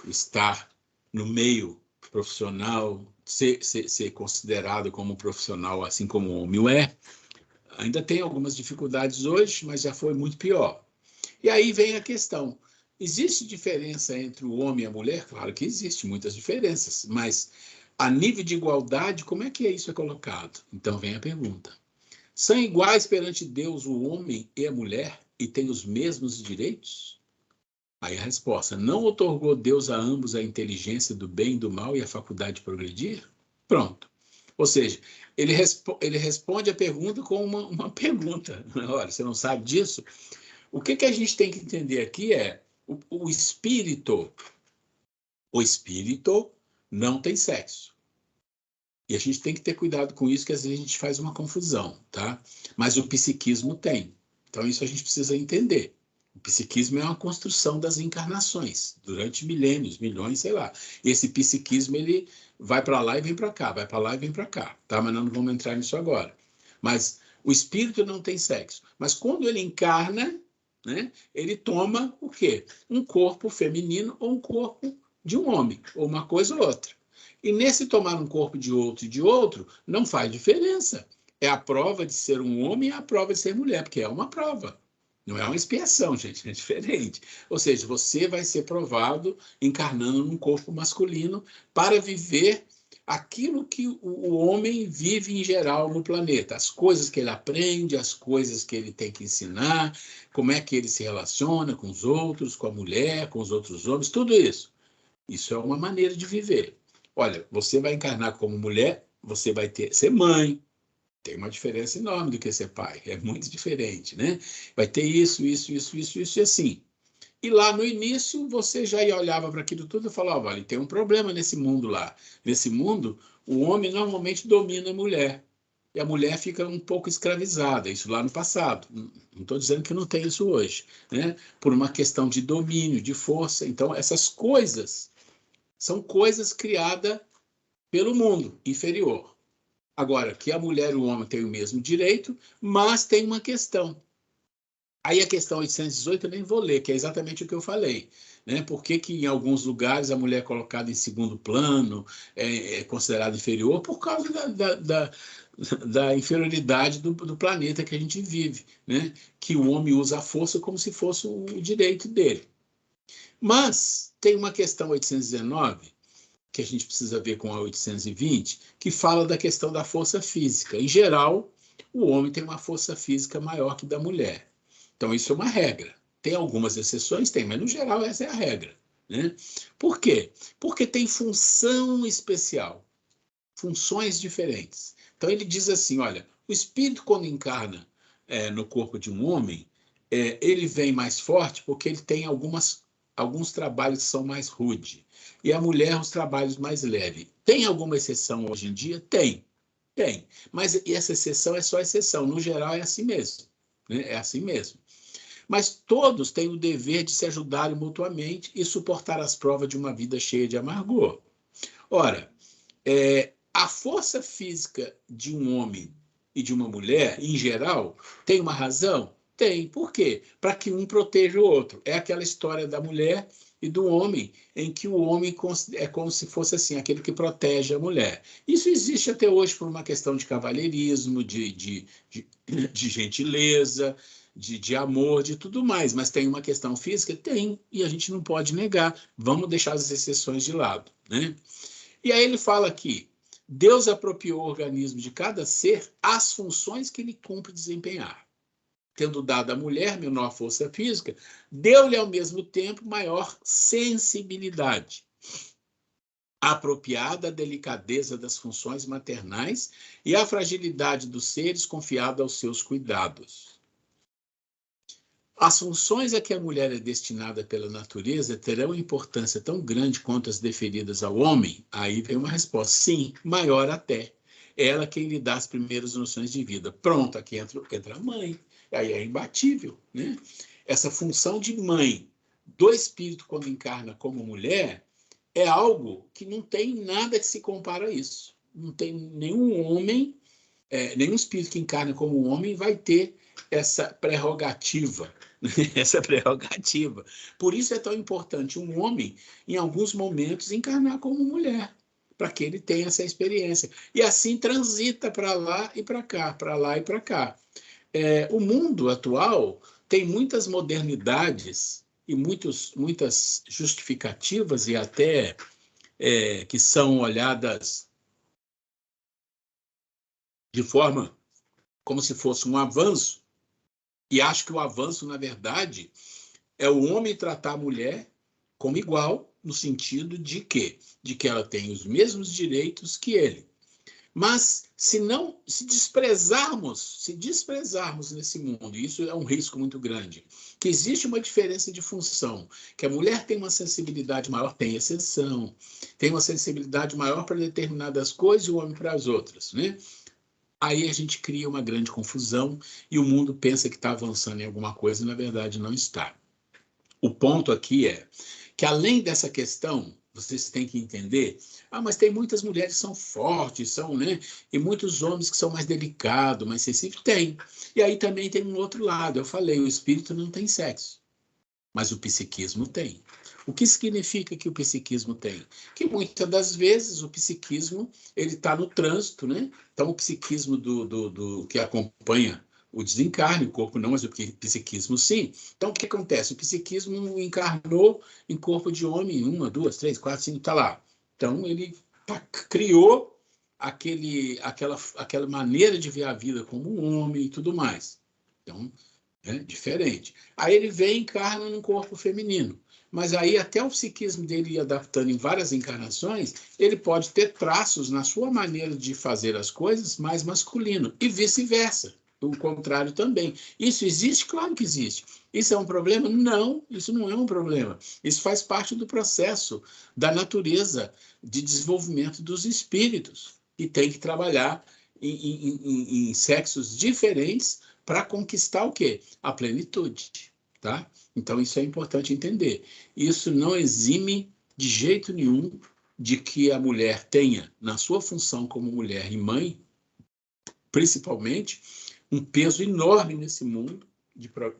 estar no meio profissional, ser considerado como profissional, assim como o homem é. Ainda tem algumas dificuldades hoje, mas já foi muito pior. E aí vem a questão: existe diferença entre o homem e a mulher? Claro que existe, muitas diferenças, mas a nível de igualdade, como é que isso é colocado? Então vem a pergunta: são iguais perante Deus o homem e a mulher e têm os mesmos direitos? Aí a resposta: não outorgou Deus a ambos a inteligência do bem e do mal e a faculdade de progredir? Pronto. Ou seja, ele responde a pergunta com uma pergunta. Olha, você não sabe disso? O que a gente tem que entender aqui é o espírito não tem sexo. E a gente tem que ter cuidado com isso, que às vezes a gente faz uma confusão, tá? Mas o psiquismo tem. Então isso a gente precisa entender. O psiquismo é uma construção das encarnações, durante milênios, milhões, sei lá. E esse psiquismo, ele vai para lá e vem para cá, vai para lá e vem para cá, tá? Mas não vamos entrar nisso agora. Mas o espírito não tem sexo. Mas quando ele encarna, né, ele toma o quê? Um corpo feminino ou um corpo de um homem, ou uma coisa ou outra. E nesse tomar um corpo de outro, não faz diferença. É a prova de ser um homem e a prova de ser mulher, porque é uma prova. Não é uma expiação, gente, é diferente. Ou seja, você vai ser provado encarnando num corpo masculino para viver aquilo que o homem vive em geral no planeta. As coisas que ele aprende, as coisas que ele tem que ensinar, como é que ele se relaciona com os outros, com a mulher, com os outros homens, tudo isso. Isso é uma maneira de viver. Olha, você vai encarnar como mulher, você vai ser mãe. Tem uma diferença enorme do que ser pai. É muito diferente, né? Vai ter isso e assim. E lá no início, você já olhava para aquilo tudo e falava: olha, tem um problema nesse mundo lá. Nesse mundo, o homem normalmente domina a mulher. E a mulher fica um pouco escravizada. Isso lá no passado. Não estou dizendo que não tem isso hoje, né? Por uma questão de domínio, de força. Então, essas coisas são coisas criadas pelo mundo inferior. Agora, que a mulher e o homem têm o mesmo direito, mas tem uma questão. Aí a questão 818 eu nem vou ler, que é exatamente o que eu falei. Né? Por que em alguns lugares a mulher é colocada em segundo plano, é considerada inferior? Por causa da inferioridade do planeta que a gente vive. Né? Que o homem usa a força como se fosse o direito dele. Mas tem uma questão 819, que a gente precisa ver com a 820, que fala da questão da força física. Em geral, o homem tem uma força física maior que da mulher. Então, isso é uma regra. Tem algumas exceções? Tem, mas no geral essa é a regra. Né? Por quê? Porque tem função especial, funções diferentes. Então, ele diz assim, olha, o espírito quando encarna no corpo de um homem, ele vem mais forte porque ele tem alguns trabalhos que são mais rudes. E a mulher, os trabalhos mais leves. Tem alguma exceção hoje em dia? Tem. Tem. Mas essa exceção é só exceção. No geral, é assim mesmo. Né? É assim mesmo. Mas todos têm o dever de se ajudarem mutuamente e suportar as provas de uma vida cheia de amargor. Ora, a força física de um homem e de uma mulher, em geral, tem uma razão? Tem. Por quê? Para que um proteja o outro. É aquela história da mulher e do homem, em que o homem é como se fosse assim, aquele que protege a mulher. Isso existe até hoje por uma questão de cavalheirismo, de gentileza, de amor, de tudo mais. Mas tem uma questão física? Tem, e a gente não pode negar. Vamos deixar as exceções de lado, né? E aí ele fala aqui: Deus apropriou o organismo de cada ser às funções que ele cumpre desempenhar. Tendo dado à mulher menor força física, deu-lhe ao mesmo tempo maior sensibilidade, apropriada à delicadeza das funções maternais e à fragilidade dos seres confiada aos seus cuidados. As funções a que a mulher é destinada pela natureza terão importância tão grande quanto as deferidas ao homem? Aí vem uma resposta, sim, maior até. Ela quem lhe dá as primeiras noções de vida. Pronto, aqui entra a mãe. Aí é imbatível, né? Essa função de mãe do espírito quando encarna como mulher é algo que não tem nada que se compara a isso. Não tem nenhum homem, nenhum espírito que encarna como homem vai ter essa prerrogativa. Essa prerrogativa. Por isso é tão importante um homem, em alguns momentos, encarnar como mulher, para que ele tenha essa experiência. E assim transita para lá e para cá, para lá e para cá. O mundo atual tem muitas modernidades e muitas justificativas e até que são olhadas de forma como se fosse um avanço, e acho que o avanço, na verdade, é o homem tratar a mulher como igual, no sentido de quê? De que ela tem os mesmos direitos que ele. Mas se desprezarmos nesse mundo, e isso é um risco muito grande, que existe uma diferença de função, que a mulher tem uma sensibilidade maior, tem exceção, tem uma sensibilidade maior para determinadas coisas e o homem para as outras, né? Aí a gente cria uma grande confusão e o mundo pensa que está avançando em alguma coisa e, na verdade, não está. O ponto aqui é que, além dessa questão, vocês têm que entender, mas tem muitas mulheres que são fortes, né? E muitos homens que são mais delicados, mais sensíveis. Tem. E aí também tem um outro lado. Eu falei, o espírito não tem sexo, mas o psiquismo tem. O que significa que o psiquismo tem? Que muitas das vezes o psiquismo ele está no trânsito, né? Então o psiquismo do que acompanha o desencarne, o corpo não, mas o psiquismo sim. Então o que acontece? O psiquismo encarnou em corpo de homem, 1, 2, 3, 4, 5, está lá. Então ele criou aquela maneira de ver a vida como um homem e tudo mais. Então, diferente. Aí ele vem e encarna num corpo feminino. Mas aí até o psiquismo dele ir adaptando em várias encarnações, ele pode ter traços na sua maneira de fazer as coisas mais masculino. E vice-versa. O contrário também. Isso existe? Claro que existe. Isso é um problema? Não, isso não é um problema. Isso faz parte do processo da natureza de desenvolvimento dos espíritos, que tem que trabalhar em sexos diferentes para conquistar o quê? A plenitude, tá? Então, isso é importante entender. Isso não exime de jeito nenhum de que a mulher tenha, na sua função como mulher e mãe, principalmente, um peso enorme nesse mundo,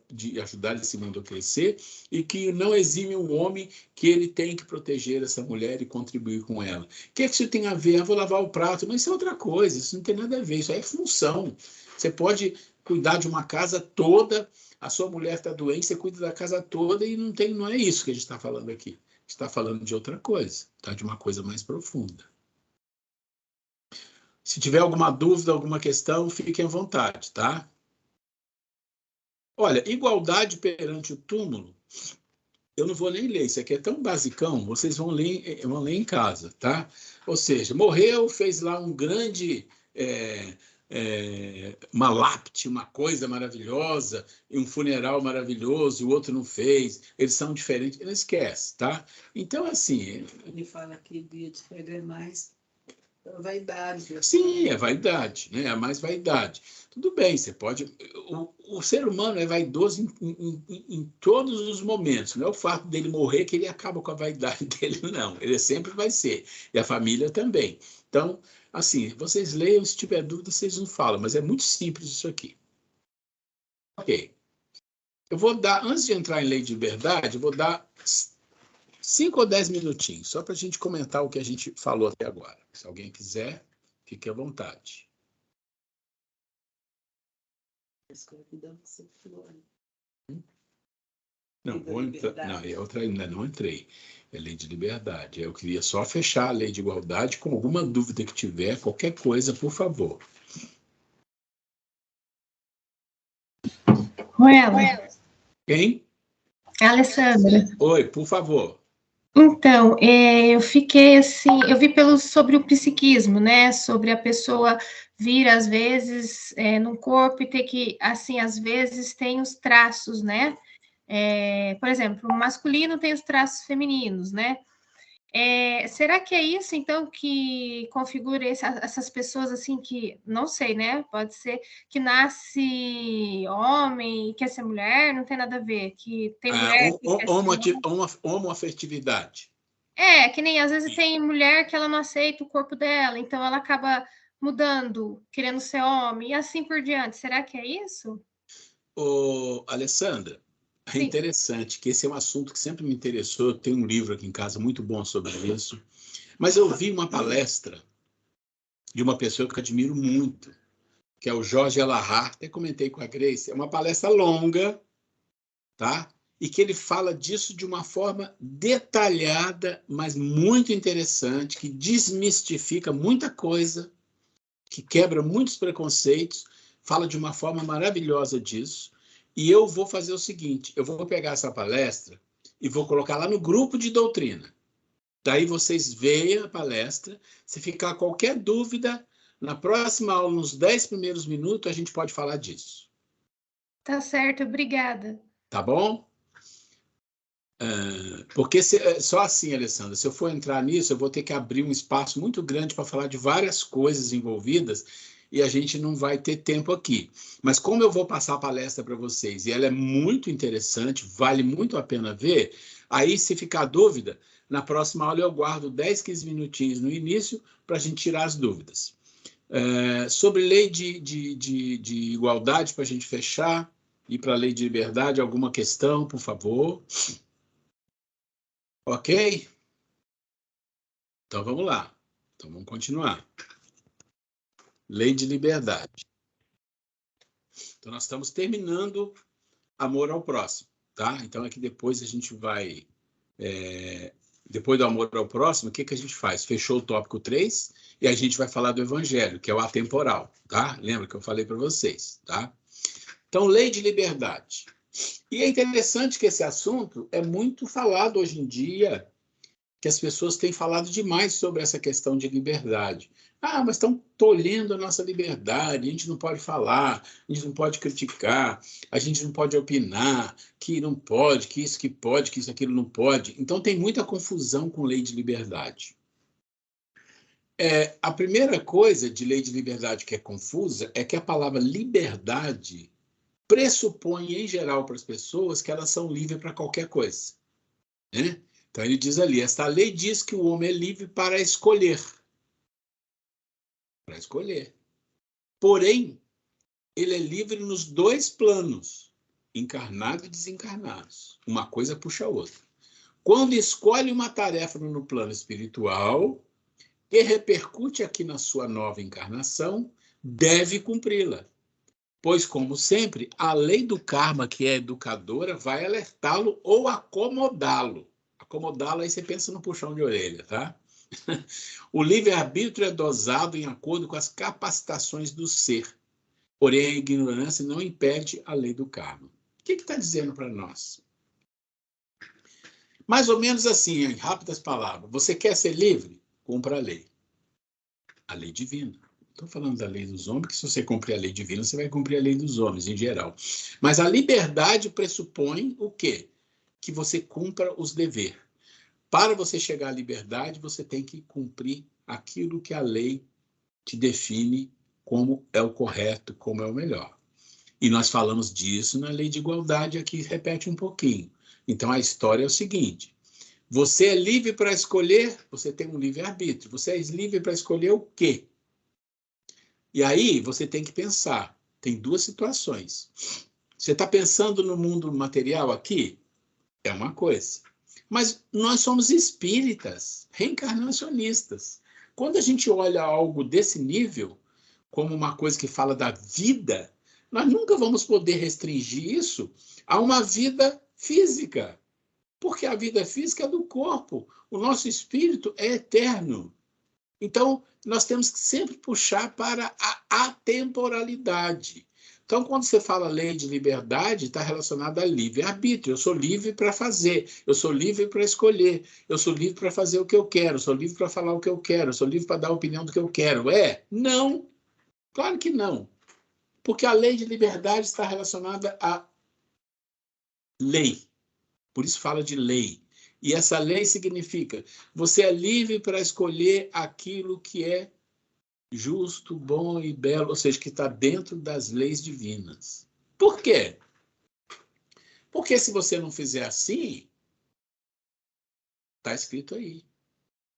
de ajudar esse mundo a crescer, e que não exime um homem que ele tem que proteger essa mulher e contribuir com ela. O que isso tem a ver? Eu vou lavar o prato, mas isso é outra coisa, isso não tem nada a ver, isso aí é função. Você pode cuidar de uma casa toda, a sua mulher está doente, você cuida da casa toda e não é isso que a gente está falando aqui. A gente está falando de outra coisa, tá? De uma coisa mais profunda. Se tiver alguma dúvida, alguma questão, fiquem à vontade, tá? Olha, igualdade perante o túmulo, eu não vou nem ler, isso aqui é tão basicão, vocês vão ler em casa, tá? Ou seja, morreu, fez lá um grande... uma lápide, uma coisa maravilhosa, e um funeral maravilhoso, e o outro não fez, eles são diferentes, ele esquece, tá? Então, assim... Ele fala que dia de febre é mais vaidade. Sim, é vaidade, né? É mais vaidade. Tudo bem, você pode... O ser humano é vaidoso em todos os momentos, não é o fato dele morrer que ele acaba com a vaidade dele, não. Ele sempre vai ser, e a família também. Então, assim, vocês leiam, se tiver dúvida, vocês não falam, mas é muito simples isso aqui. Ok. Eu vou dar, antes de entrar em lei de liberdade, eu vou dar 5 ou 10 minutinhos, só para a gente comentar o que a gente falou até agora. Se alguém quiser, fique à vontade. Não, vou entrar. Não, é outra, ainda não entrei. É lei de liberdade. Eu queria só fechar a lei de igualdade. Com alguma dúvida que tiver, qualquer coisa, por favor. Ruela. Quem? Alessandra. Oi, por favor. Então, eu fiquei assim, eu vi sobre o psiquismo, né? Sobre a pessoa vir, às vezes, no corpo e ter que, assim, às vezes tem os traços, né? Por exemplo, o masculino tem os traços femininos, né? Será que é isso, então, que configura essas pessoas, assim, que, não sei, né? Pode ser que nasce homem e quer ser mulher, não tem nada a ver. Que tem mulher que quer ser homem. Homoafetividade. Que nem, às vezes, tem mulher que ela não aceita o corpo dela, então ela acaba mudando, querendo ser homem, e assim por diante. Será que é isso? Alessandra, é Sim. interessante que esse é um assunto que sempre me interessou. Eu tenho um livro aqui em casa muito bom sobre isso. Mas eu vi uma palestra de uma pessoa que eu admiro muito, que é o Jorge Alahar. Até comentei com a Grace. É uma palestra longa, tá? E que ele fala disso de uma forma detalhada, mas muito interessante, que desmistifica muita coisa, que quebra muitos preconceitos, fala de uma forma maravilhosa disso. E eu vou fazer o seguinte, eu vou pegar essa palestra e vou colocar lá no grupo de doutrina. Daí vocês veem a palestra. Se ficar qualquer dúvida, na próxima aula, nos 10 primeiros minutos, a gente pode falar disso. Tá certo, obrigada. Tá bom? Porque só assim, Alessandra, se eu for entrar nisso, eu vou ter que abrir um espaço muito grande para falar de várias coisas envolvidas e a gente não vai ter tempo aqui. Mas como eu vou passar a palestra para vocês e ela é muito interessante, vale muito a pena ver, aí se ficar dúvida, na próxima aula eu guardo 10, 15 minutinhos no início para a gente tirar as dúvidas. Sobre lei de igualdade, para a gente fechar, e para a lei de liberdade, alguma questão, por favor? Ok? Então vamos lá. Então vamos continuar. Lei de liberdade. Então nós estamos terminando amor ao próximo, tá? Então aqui depois a gente vai... depois do amor ao próximo, o que a gente faz? Fechou o tópico 3 e a gente vai falar do evangelho, que é o atemporal, tá? Lembra que eu falei para vocês, tá? Então, lei de liberdade. E é interessante que esse assunto é muito falado hoje em dia, que as pessoas têm falado demais sobre essa questão de liberdade. Mas estão tolhendo a nossa liberdade, a gente não pode falar, a gente não pode criticar, a gente não pode opinar, que não pode, que isso, aquilo não pode. Então tem muita confusão com lei de liberdade. A primeira coisa de lei de liberdade que é confusa é que a palavra liberdade pressupõe, em geral, para as pessoas que elas são livres para qualquer coisa, né? Então ele diz ali, esta lei diz que o homem é livre para escolher. Para escolher. Porém, ele é livre nos dois planos, encarnado e desencarnados. Uma coisa puxa a outra. Quando escolhe uma tarefa no plano espiritual, que repercute aqui na sua nova encarnação, deve cumpri-la. Pois, como sempre, a lei do karma, que é educadora, vai alertá-lo ou acomodá-lo. Acomodá-lo, aí você pensa no puxão de orelha, tá? O livre-arbítrio é dosado em acordo com as capacitações do ser. Porém, a ignorância não impede a lei do karma. O que está dizendo para nós? Mais ou menos assim, em rápidas palavras. Você quer ser livre? Cumpra a lei. A lei divina. Estou falando da lei dos homens, que se você cumprir a lei divina, você vai cumprir a lei dos homens, em geral. Mas a liberdade pressupõe o quê? Que você cumpra os deveres. Para você chegar à liberdade, você tem que cumprir aquilo que a lei te define como é o correto, como é o melhor. E nós falamos disso na lei de igualdade, aqui repete um pouquinho. Então, a história é o seguinte: você é livre para escolher, você tem um livre-arbítrio. Você é livre para escolher o quê? E aí, você tem que pensar. Tem duas situações. Você está pensando no mundo material aqui? É uma coisa. Mas nós somos espíritas, reencarnacionistas. Quando a gente olha algo desse nível, como uma coisa que fala da vida, nós nunca vamos poder restringir isso a uma vida física. Porque a vida física é do corpo. O nosso espírito é eterno. Então, nós temos que sempre puxar para a atemporalidade. Então, quando você fala lei de liberdade, está relacionado a livre-arbítrio. Eu sou livre para fazer, eu sou livre para escolher, eu sou livre para fazer o que eu quero, eu sou livre para falar o que eu quero, eu sou livre para dar a opinião do que eu quero. Não. Claro que não. Porque a lei de liberdade está relacionada a lei. Por isso fala de lei. E essa lei significa, você é livre para escolher aquilo que é justo, bom e belo, ou seja, que está dentro das leis divinas. Por quê? Porque se você não fizer assim, está escrito aí,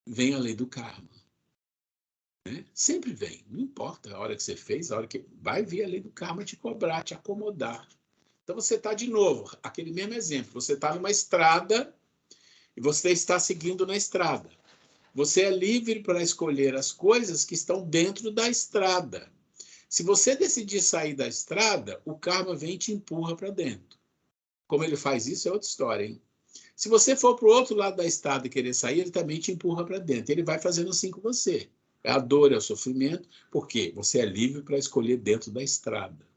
vem a lei do karma. Né? Sempre vem, não importa a hora que você fez, a hora que vai vir a lei do karma te cobrar, te acomodar. Então você está de novo, aquele mesmo exemplo, você está numa estrada e você está seguindo na estrada. Você é livre para escolher as coisas que estão dentro da estrada. Se você decidir sair da estrada, o karma vem e te empurra para dentro. Como ele faz isso é outra história, hein? Se você for para o outro lado da estrada e querer sair, ele também te empurra para dentro. Ele vai fazendo assim com você. É a dor, é o sofrimento, porque você é livre para escolher dentro da estrada.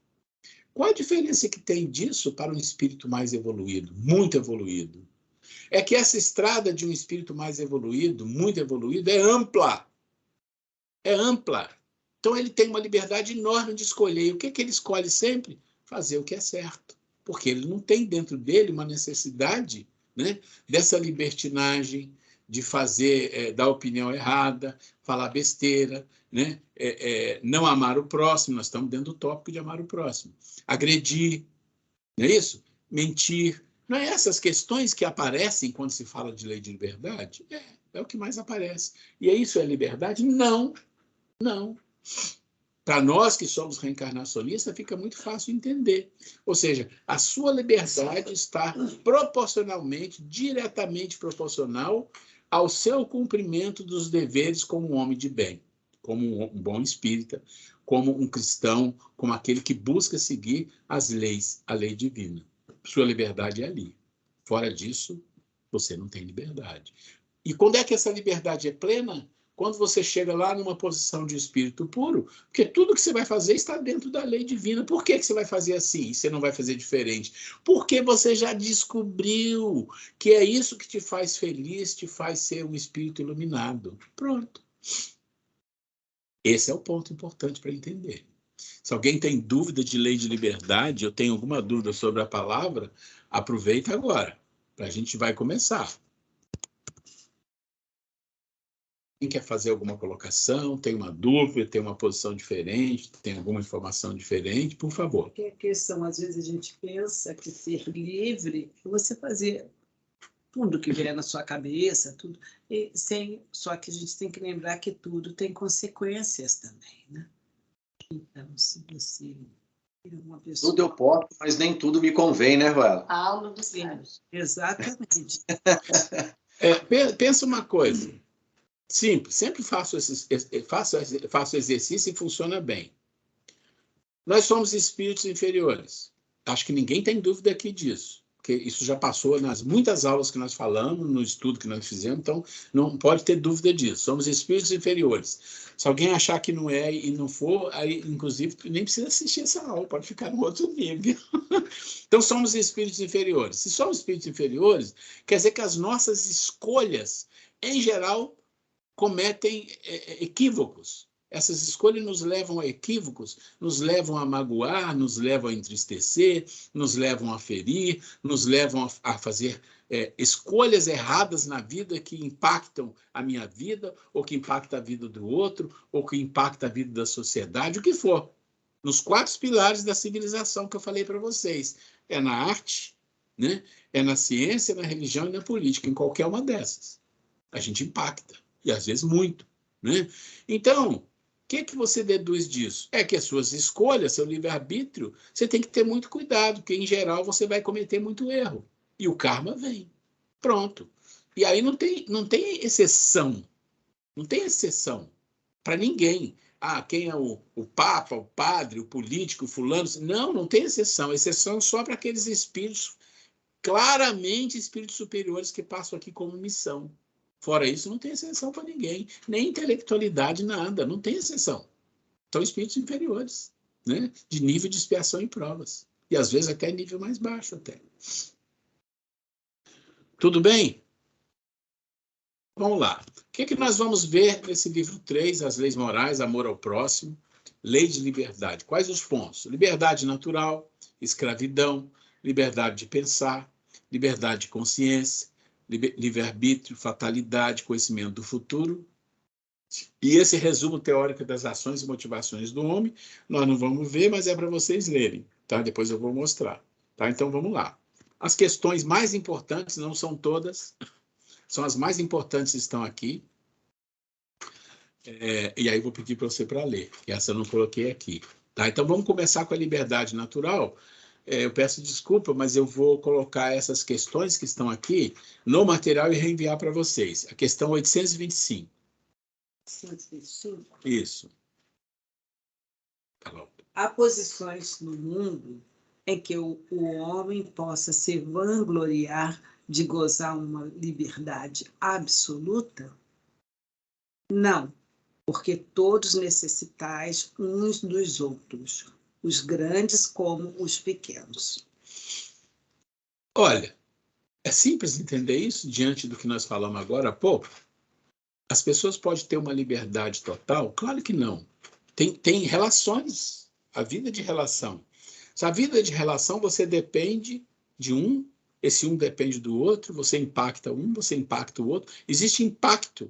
Qual a diferença que tem disso para um espírito mais evoluído, muito evoluído? É que essa estrada de um espírito mais evoluído, muito evoluído, é ampla. É ampla. Então ele tem uma liberdade enorme de escolher. E o que ele escolhe sempre? Fazer o que é certo. Porque ele não tem dentro dele uma necessidade, né, dessa libertinagem, de fazer, dar opinião errada, falar besteira, né, não amar o próximo, nós estamos dentro do tópico de amar o próximo. Agredir, não é isso? Mentir. Não é essas questões que aparecem quando se fala de lei de liberdade? É o que mais aparece. E isso é liberdade? Não, não. Para nós que somos reencarnacionistas, fica muito fácil entender. Ou seja, a sua liberdade está proporcionalmente, diretamente proporcional ao seu cumprimento dos deveres como um homem de bem, como um bom espírita, como um cristão, como aquele que busca seguir as leis, a lei divina. Sua liberdade é ali. Fora disso, você não tem liberdade. E quando é que essa liberdade é plena? Quando você chega lá numa posição de espírito puro, porque tudo que você vai fazer está dentro da lei divina. Por que você vai fazer assim e você não vai fazer diferente? Porque você já descobriu que é isso que te faz feliz, te faz ser um espírito iluminado. Pronto. Esse é o ponto importante para entender. Se alguém tem dúvida de lei de liberdade, ou tem alguma dúvida sobre a palavra, aproveita agora, para a gente vai começar. Quem quer fazer alguma colocação, tem uma dúvida, tem uma posição diferente, tem alguma informação diferente, por favor. Porque a questão, às vezes, a gente pensa que ser livre é você fazer tudo que vier na sua cabeça, tudo, só que a gente tem que lembrar que tudo tem consequências também, né? Então, se você é uma pessoa... Tudo eu posso, mas nem tudo me convém, né, Ruela? A alma dos livros. Exatamente. Pensa uma coisa. Simples, sempre faço exercício e funciona bem. Nós somos espíritos inferiores. Acho que ninguém tem dúvida aqui disso, porque isso já passou nas muitas aulas que nós falamos, no estudo que nós fizemos, então não pode ter dúvida disso. Somos espíritos inferiores. Se alguém achar que não é e não for, aí, inclusive, nem precisa assistir essa aula, pode ficar no outro nível. Então, somos espíritos inferiores. Se somos espíritos inferiores, quer dizer que as nossas escolhas, em geral, cometem equívocos. Essas escolhas nos levam a equívocos, nos levam a magoar, nos levam a entristecer, nos levam a ferir, nos levam a fazer escolhas erradas na vida que impactam a minha vida, ou que impactam a vida do outro, ou que impactam a vida da sociedade, o que for. Nos 4 pilares da civilização que eu falei para vocês. É na arte, né? É na ciência, na religião e na política, em qualquer uma dessas. A gente impacta. E às vezes muito, né? Então, o que você deduz disso? É que as suas escolhas, seu livre-arbítrio, você tem que ter muito cuidado, porque em geral você vai cometer muito erro. E o karma vem. Pronto. E aí não tem exceção. Não tem exceção para ninguém. Quem é o Papa, o padre, o político, o fulano? Não tem exceção. Exceção só para aqueles espíritos, claramente espíritos superiores que passam aqui como missão. Fora isso, não tem exceção para ninguém. Nem intelectualidade, nada. Não tem exceção. São espíritos inferiores, né? De nível de expiação e provas. E às vezes até nível mais baixo até. Tudo bem? Vamos lá. O que nós vamos ver nesse livro 3, As Leis Morais, Amor ao Próximo, Lei de Liberdade? Quais os pontos? Liberdade natural, escravidão, liberdade de pensar, liberdade de consciência, livre-arbítrio, fatalidade, conhecimento do futuro. E esse resumo teórico das ações e motivações do homem, nós não vamos ver, mas é para vocês lerem, tá? Depois eu vou mostrar, tá? Então vamos lá. As questões mais importantes, não são todas, são as mais importantes que estão aqui. E aí eu vou pedir para você para ler, que essa eu não coloquei aqui. Tá? Então vamos começar com a liberdade natural. Eu peço desculpa, mas eu vou colocar essas questões que estão aqui no material e reenviar para vocês. A questão 825. 825? Isso. Tá bom. Há posições no mundo em que o homem possa se vangloriar de gozar uma liberdade absoluta? Não, porque todos necessitais uns dos outros, os grandes como os pequenos. Olha, é simples entender isso diante do que nós falamos agora há pouco. As pessoas podem ter uma liberdade total? Claro que não. Tem relações, a vida de relação. Se a vida de relação, você depende de um, esse um depende do outro, você impacta um, você impacta o outro. Existe impacto,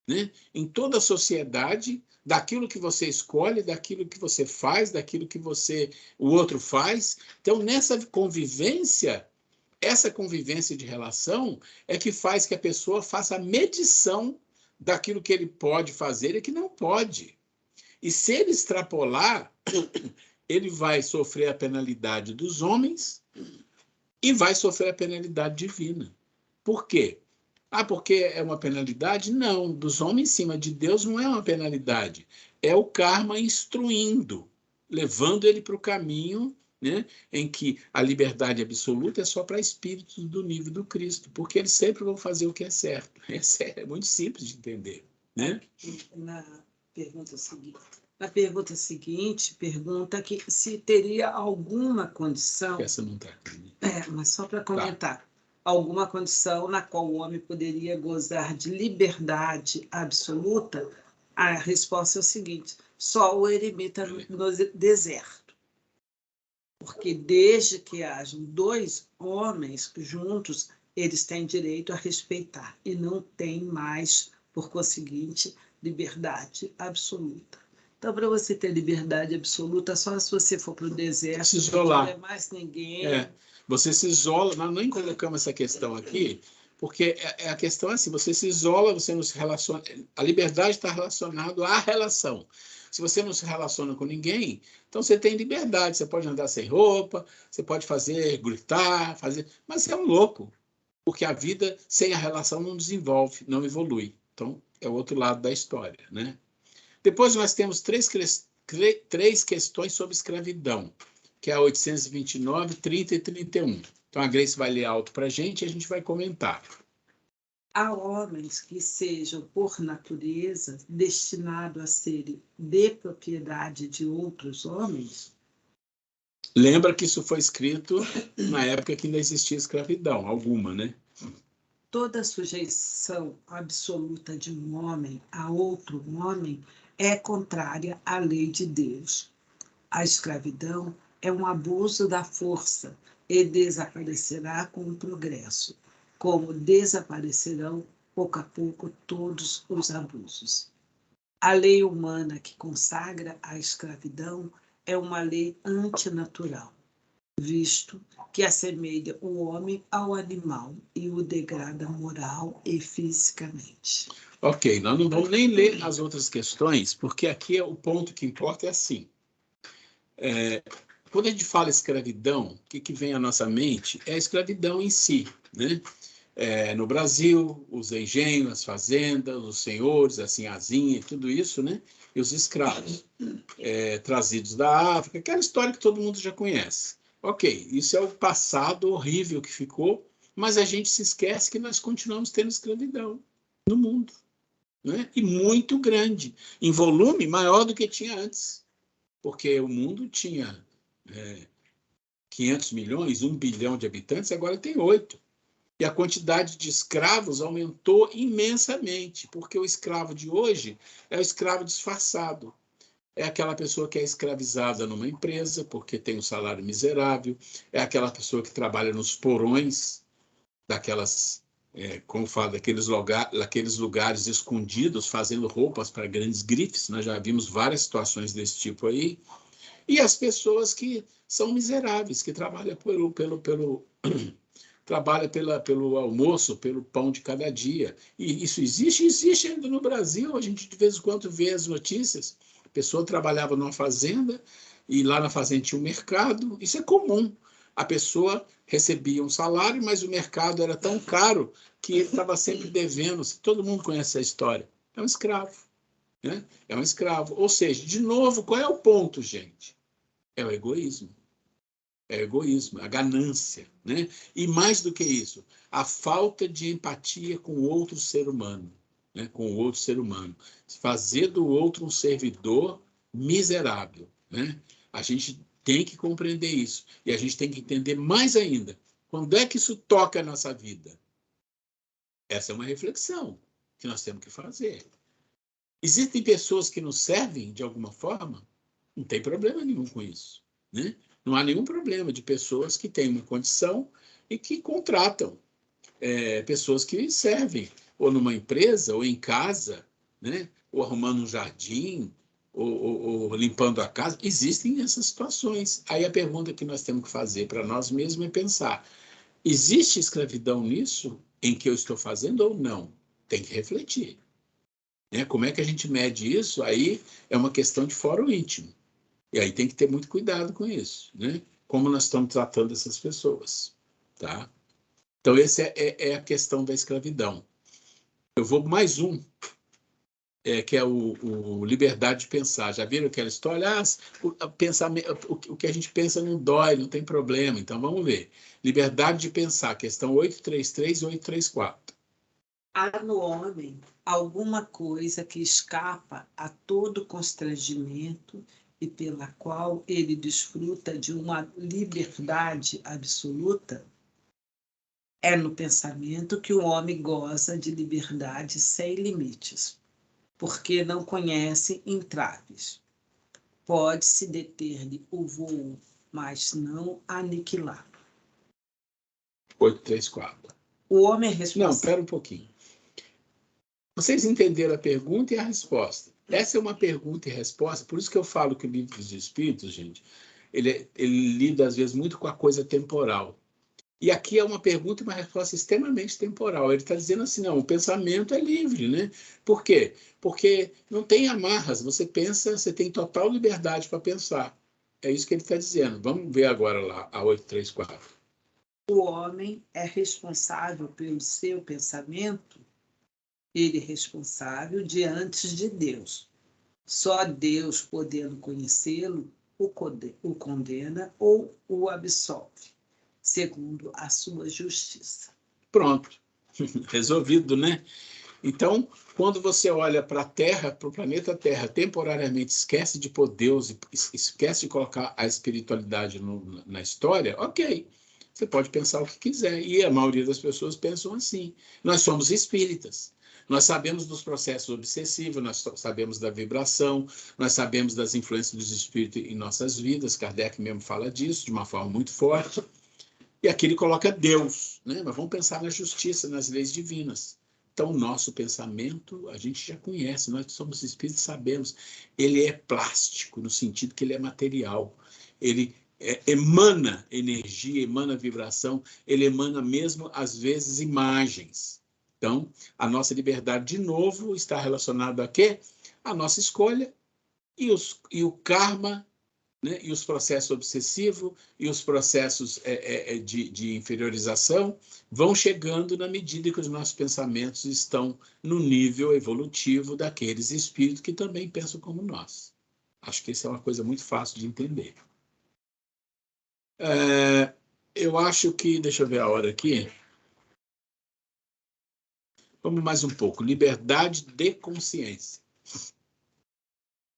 né, em toda a sociedade, daquilo que você escolhe, daquilo que você faz, daquilo que o outro faz. Então, nessa convivência, essa convivência de relação é que faz que a pessoa faça a medição daquilo que ele pode fazer e que não pode. E se ele extrapolar, ele vai sofrer a penalidade dos homens e vai sofrer a penalidade divina. Por quê? Porque é uma penalidade? Não, dos homens em cima de Deus não é uma penalidade. É o karma instruindo, levando ele para o caminho, né, em que a liberdade absoluta é só para espíritos do nível do Cristo, porque eles sempre vão fazer o que é certo. É muito simples de entender, né? Na pergunta seguinte, pergunta que se teria alguma condição... Essa não está aqui. Mas só para comentar. Tá. Alguma condição na qual o homem poderia gozar de liberdade absoluta? A resposta é o seguinte: só o eremita no deserto. Porque desde que hajam dois homens juntos, eles têm direito a respeitar e não têm mais, por conseguinte, liberdade absoluta. Então, para você ter liberdade absoluta, só se você for para o deserto, se isolar. não tiver mais ninguém. Você se isola. Nós nem colocamos essa questão aqui, porque a questão é assim: você se isola, você não se relaciona. A liberdade está relacionada à relação. Se você não se relaciona com ninguém, então você tem liberdade. Você pode andar sem roupa, você pode gritar, mas você é um louco, porque a vida sem a relação não desenvolve, não evolui. Então, é o outro lado da história, né? Depois nós temos três questões sobre escravidão, que é a 829, 30 e 31. Então, a Grace vai ler alto para a gente e a gente vai comentar. Há homens que sejam, por natureza, destinados a serem de propriedade de outros homens? Lembra que isso foi escrito na época que ainda existia escravidão, alguma, né? Toda sujeição absoluta de um homem a outro homem é contrária à lei de Deus. A escravidão é um abuso da força e desaparecerá com o progresso, como desaparecerão, pouco a pouco, todos os abusos. A lei humana que consagra a escravidão é uma lei antinatural, visto que assemelha o homem ao animal e o degrada moral e fisicamente. Ok, nós não vamos nem ler as outras questões, porque aqui o ponto que importa é assim. Quando a gente fala escravidão, o que vem à nossa mente é a escravidão em si, né? No Brasil, os engenhos, as fazendas, os senhores, a sinhazinha, tudo isso, né? E os escravos trazidos da África, aquela história que todo mundo já conhece. Ok, isso é o passado horrível que ficou, mas a gente se esquece que nós continuamos tendo escravidão no mundo, né? E muito grande, em volume maior do que tinha antes, porque o mundo tinha 500 milhões, 1 bilhão de habitantes, agora tem 8. E a quantidade de escravos aumentou imensamente, porque o escravo de hoje é o escravo disfarçado. É aquela pessoa que é escravizada numa empresa porque tem um salário miserável, é aquela pessoa que trabalha nos porões, daquelas, como fala, daqueles lugares escondidos, fazendo roupas para grandes grifes. Nós já vimos várias situações desse tipo aí. E as pessoas que são miseráveis, que trabalham pelo almoço, pelo pão de cada dia. E isso existe ainda no Brasil. A gente de vez em quando vê as notícias. A pessoa trabalhava numa fazenda e lá na fazenda tinha um mercado. Isso é comum. A pessoa recebia um salário, mas o mercado era tão caro que ele estava sempre devendo. Todo mundo conhece essa história. É um escravo, né? É um escravo. Ou seja, de novo, qual é o ponto, gente? É o egoísmo. É o egoísmo, a ganância, né? E mais do que isso, a falta de empatia com o outro ser humano, né? Com o outro ser humano. Fazer do outro um servidor miserável, né? A gente tem que compreender isso. E a gente tem que entender mais ainda. Quando é que isso toca a nossa vida? Essa é uma reflexão que nós temos que fazer. Existem pessoas que nos servem de alguma forma? Não tem problema nenhum com isso, né? Não há nenhum problema de pessoas que têm uma condição e que contratam pessoas que servem, ou numa empresa, ou em casa, né? Ou arrumando um jardim, ou limpando a casa. Existem essas situações. Aí a pergunta que nós temos que fazer para nós mesmos é pensar: existe escravidão nisso em que eu estou fazendo ou não? Tem que refletir. Né? Como é que a gente mede isso? Aí é uma questão de fórum íntimo. E aí tem que ter muito cuidado com isso, né? Como nós estamos tratando essas pessoas, tá? Então, essa é a questão da escravidão. Eu vou mais um, que é o liberdade de pensar. Já viram aquela história? O que a gente pensa não dói, não tem problema. Então, vamos ver. Liberdade de pensar, questão 833 e 834. Há no homem alguma coisa que escapa a todo constrangimento e pela qual ele desfruta de uma liberdade absoluta? É no pensamento que o homem goza de liberdade sem limites, porque não conhece entraves. Pode-se deter-lhe o voo, mas não aniquilá-lo. 834. O homem é Não, responsável. espera um pouquinho. Vocês entenderam a pergunta e a resposta. Essa é uma pergunta e resposta, por isso que eu falo que o livro dos Espíritos, gente, ele lida às vezes muito com a coisa temporal. E aqui é uma pergunta e uma resposta extremamente temporal. Ele está dizendo assim, não, o pensamento é livre, né? Por quê? Porque não tem amarras, você pensa, você tem total liberdade para pensar. É isso que ele está dizendo. Vamos ver agora lá, a 834. O homem é responsável pelo seu pensamento, ele é responsável diante de Deus. Só Deus, podendo conhecê-lo, o condena ou o absolve, segundo a sua justiça. Pronto. Resolvido, né? Então, quando você olha para a Terra, para o planeta Terra, temporariamente esquece de pôr Deus, esquece de colocar a espiritualidade na história, ok. Você pode pensar o que quiser. E a maioria das pessoas pensam assim. Nós somos espíritas. Nós sabemos dos processos obsessivos, nós sabemos da vibração, nós sabemos das influências dos espíritos em nossas vidas. Kardec mesmo fala disso de uma forma muito forte. E aqui ele coloca Deus, né? Mas vamos pensar na justiça, nas leis divinas. Então, o nosso pensamento, a gente já conhece, nós somos espíritos, sabemos. Ele é plástico, no sentido que ele é material. Ele emana energia, emana vibração, ele emana mesmo, às vezes, imagens. Então, a nossa liberdade, de novo, está relacionada a quê? A nossa escolha e o karma, né? E os processos obsessivos e os processos de inferiorização vão chegando na medida que os nossos pensamentos estão no nível evolutivo daqueles espíritos que também pensam como nós. Acho que isso é uma coisa muito fácil de entender. Eu acho que, deixa eu ver a hora aqui. Vamos mais um pouco. Liberdade de consciência.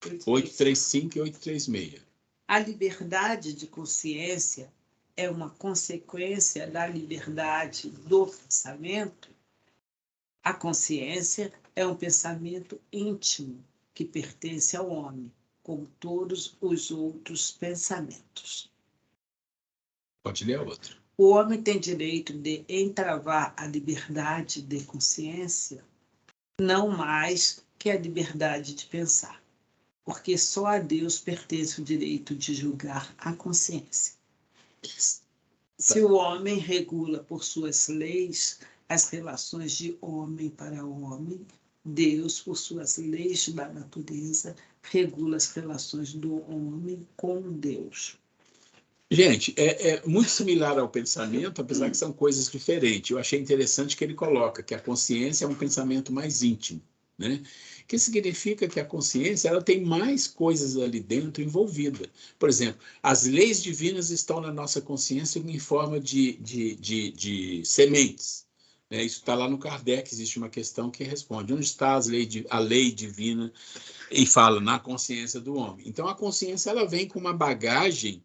835 e 836. A liberdade de consciência é uma consequência da liberdade do pensamento. A consciência é um pensamento íntimo que pertence ao homem, como todos os outros pensamentos. Pode ler a outra. O homem tem direito de entravar a liberdade de consciência, não mais que a liberdade de pensar, porque só a Deus pertence o direito de julgar a consciência. Se o homem regula por suas leis as relações de homem para homem, Deus, por suas leis da natureza, regula as relações do homem com Deus. Gente, é muito similar ao pensamento, apesar que são coisas diferentes. Eu achei interessante que ele coloca que a consciência é um pensamento mais íntimo, né? Que significa que a consciência ela tem mais coisas ali dentro envolvidas. Por exemplo, as leis divinas estão na nossa consciência em forma de sementes. Né? Isso está lá no Kardec, existe uma questão que responde. Onde está a lei divina? E fala na consciência do homem. Então, a consciência ela vem com uma bagagem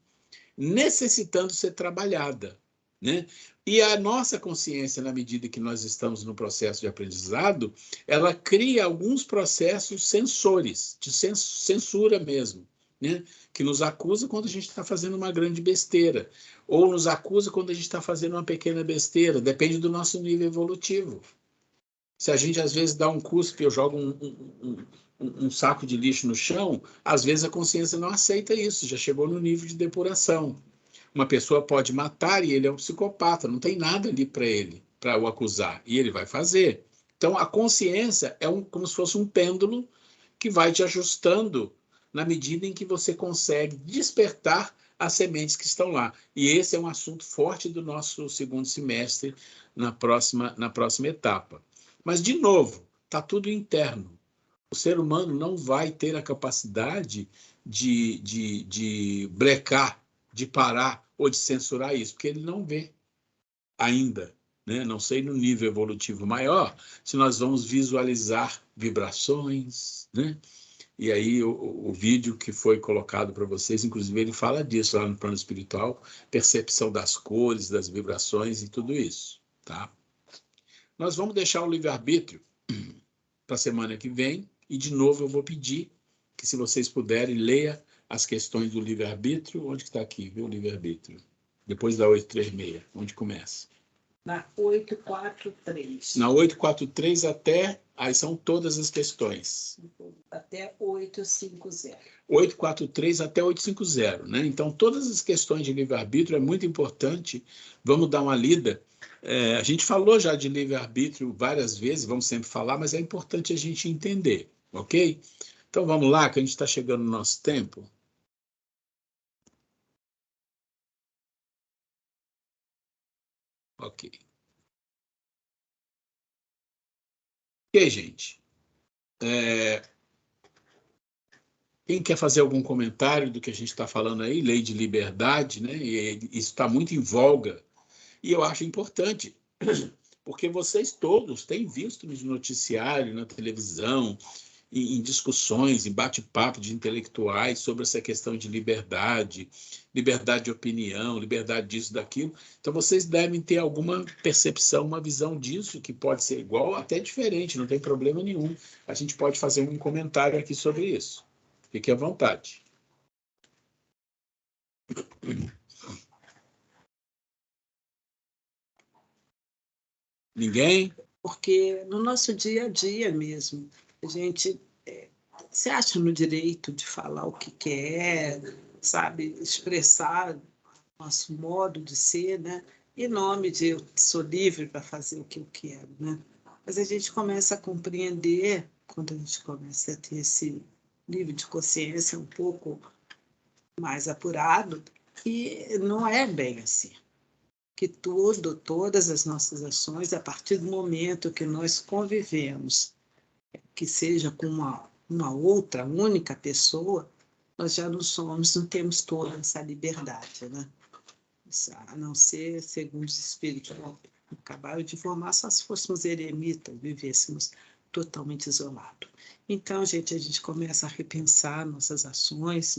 necessitando ser trabalhada, né? E a nossa consciência, na medida que nós estamos no processo de aprendizado, ela cria alguns processos sensores, de censura mesmo, né? Que nos acusa quando a gente está fazendo uma grande besteira, ou nos acusa quando a gente está fazendo uma pequena besteira, depende do nosso nível evolutivo. Se a gente, às vezes, dá um cuspe, eu jogo um saco de lixo no chão, às vezes a consciência não aceita isso, já chegou no nível de depuração. Uma pessoa pode matar e ele é um psicopata, não tem nada ali para ele, para o acusar, e ele vai fazer. Então, a consciência é como se fosse um pêndulo que vai te ajustando na medida em que você consegue despertar as sementes que estão lá. E esse é um assunto forte do nosso segundo semestre, na próxima etapa. Mas, de novo, está tudo interno. O ser humano não vai ter a capacidade de brecar, de parar ou de censurar isso, porque ele não vê ainda. Né? Não sei no nível evolutivo maior se nós vamos visualizar vibrações, né? E aí o vídeo que foi colocado para vocês, inclusive ele fala disso lá no plano espiritual, percepção das cores, das vibrações e tudo isso, tá? Nós vamos deixar o livre-arbítrio para a semana que vem, e de novo eu vou pedir que, se vocês puderem, leia as questões do livre-arbítrio. Onde que está aqui, viu, o livre-arbítrio? Depois da 836, onde começa? Na 843. Na 843 até, aí são todas as questões. Até 850. 843 até 850, né? Então, todas as questões de livre-arbítrio é muito importante. Vamos dar uma lida. A gente falou já de livre-arbítrio várias vezes, vamos sempre falar, mas é importante a gente entender, ok? Então, vamos lá, que a gente está chegando no nosso tempo. Ok. Ok, gente. Quem quer fazer algum comentário do que a gente está falando aí? Lei de liberdade, né? E isso está muito em voga. E eu acho importante, porque vocês todos têm visto nos noticiários, na televisão, em discussões, em bate-papo de intelectuais sobre essa questão de liberdade, liberdade de opinião, liberdade disso, daquilo. Então, vocês devem ter alguma percepção, uma visão disso, que pode ser igual, até diferente, não tem problema nenhum. A gente pode fazer um comentário aqui sobre isso. Fique à vontade. Ninguém? Porque no nosso dia a dia mesmo, a gente se acha no direito de falar o que quer, sabe, expressar nosso modo de ser, né? Em nome de eu sou livre para fazer o que eu quero, né? Mas a gente começa a compreender, quando a gente começa a ter esse nível de consciência um pouco mais apurado, que não é bem assim. Que todas as nossas ações, a partir do momento que nós convivemos, que seja com uma outra, única pessoa, nós já não temos toda essa liberdade, né? A não ser, segundo os espíritos acabaram de formar, só se fôssemos eremitas, vivêssemos totalmente isolados. Então, a gente começa a repensar nossas ações,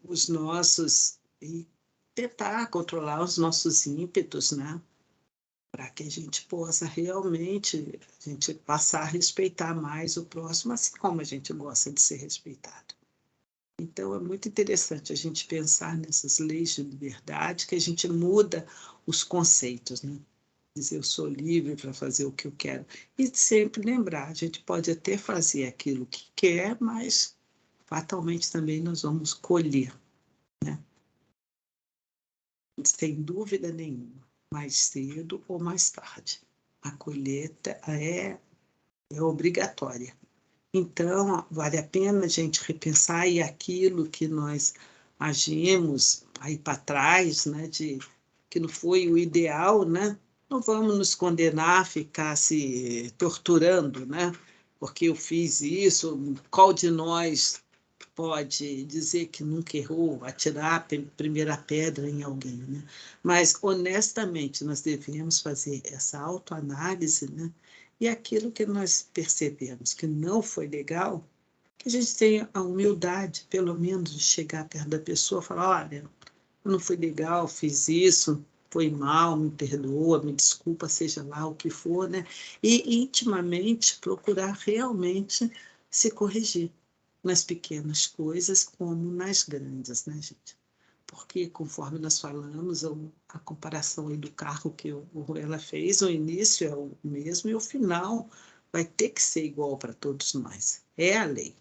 os nossos, e tentar controlar os nossos ímpetos, né? Para que a gente possa realmente passar a respeitar mais o próximo, assim como a gente gosta de ser respeitado. Então, é muito interessante a gente pensar nessas leis de liberdade, que a gente muda os conceitos, né? Dizer, eu sou livre para fazer o que eu quero. E sempre lembrar, a gente pode até fazer aquilo que quer, mas fatalmente também nós vamos colher, né? Sem dúvida nenhuma, mais cedo ou mais tarde. A colheita é obrigatória. Então, vale a pena a gente repensar e aquilo que nós agimos aí para trás, né, que não foi o ideal, né? Não vamos nos condenar a ficar se torturando, né? Porque eu fiz isso, qual de nós pode dizer que nunca errou, atirar a primeira pedra em alguém, né? Mas, honestamente, nós devemos fazer essa autoanálise, né? E aquilo que nós percebemos que não foi legal, que a gente tenha a humildade, pelo menos, de chegar perto da pessoa e falar, olha, não foi legal, fiz isso, foi mal, me perdoa, me desculpa, seja lá o que for, né? E intimamente procurar realmente se corrigir nas pequenas coisas como nas grandes, né, gente? Porque, conforme nós falamos, a comparação aí do carro que o Ruela fez, o início é o mesmo e o final vai ter que ser igual para todos nós. É a lei.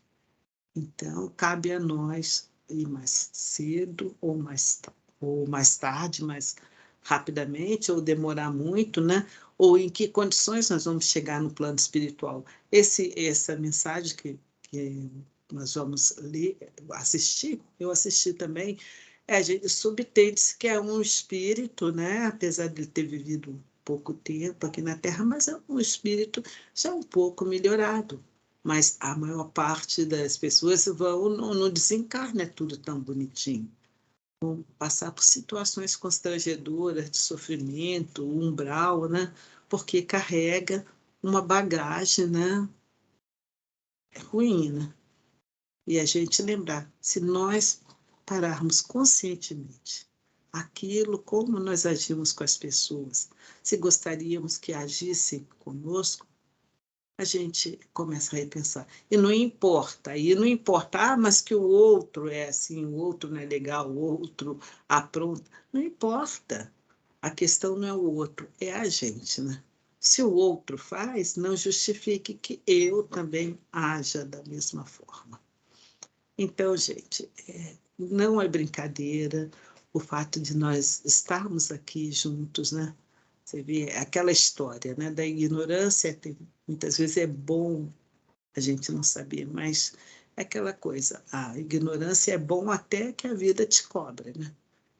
Então, cabe a nós ir mais cedo ou mais tarde, mais rapidamente, ou demorar muito, né? Ou em que condições nós vamos chegar no plano espiritual. Essa mensagem que nós vamos ler, assistir, eu assisti também, a gente subtende-se que é um espírito, né? Apesar de ele ter vivido pouco tempo aqui na Terra, mas é um espírito já um pouco melhorado. Mas a maior parte das pessoas vão no desencarne, é tudo tão bonitinho. Vão passar por situações constrangedoras de sofrimento, umbral, né? Porque carrega uma bagagem, né? Ruim, né? E a gente lembrar, se nós pararmos conscientemente aquilo, como nós agimos com as pessoas, se gostaríamos que agissem conosco, a gente começa a repensar. E não importa, mas que o outro é assim, o outro não é legal, o outro apronta. Não importa. A questão não é o outro, é a gente, né? Se o outro faz, não justifique que eu também haja da mesma forma. Então, gente, não é brincadeira o fato de nós estarmos aqui juntos, né? Você vê aquela história, né, da ignorância, muitas vezes é bom a gente não saber, mas é aquela coisa, a ignorância é bom até que a vida te cobra, né?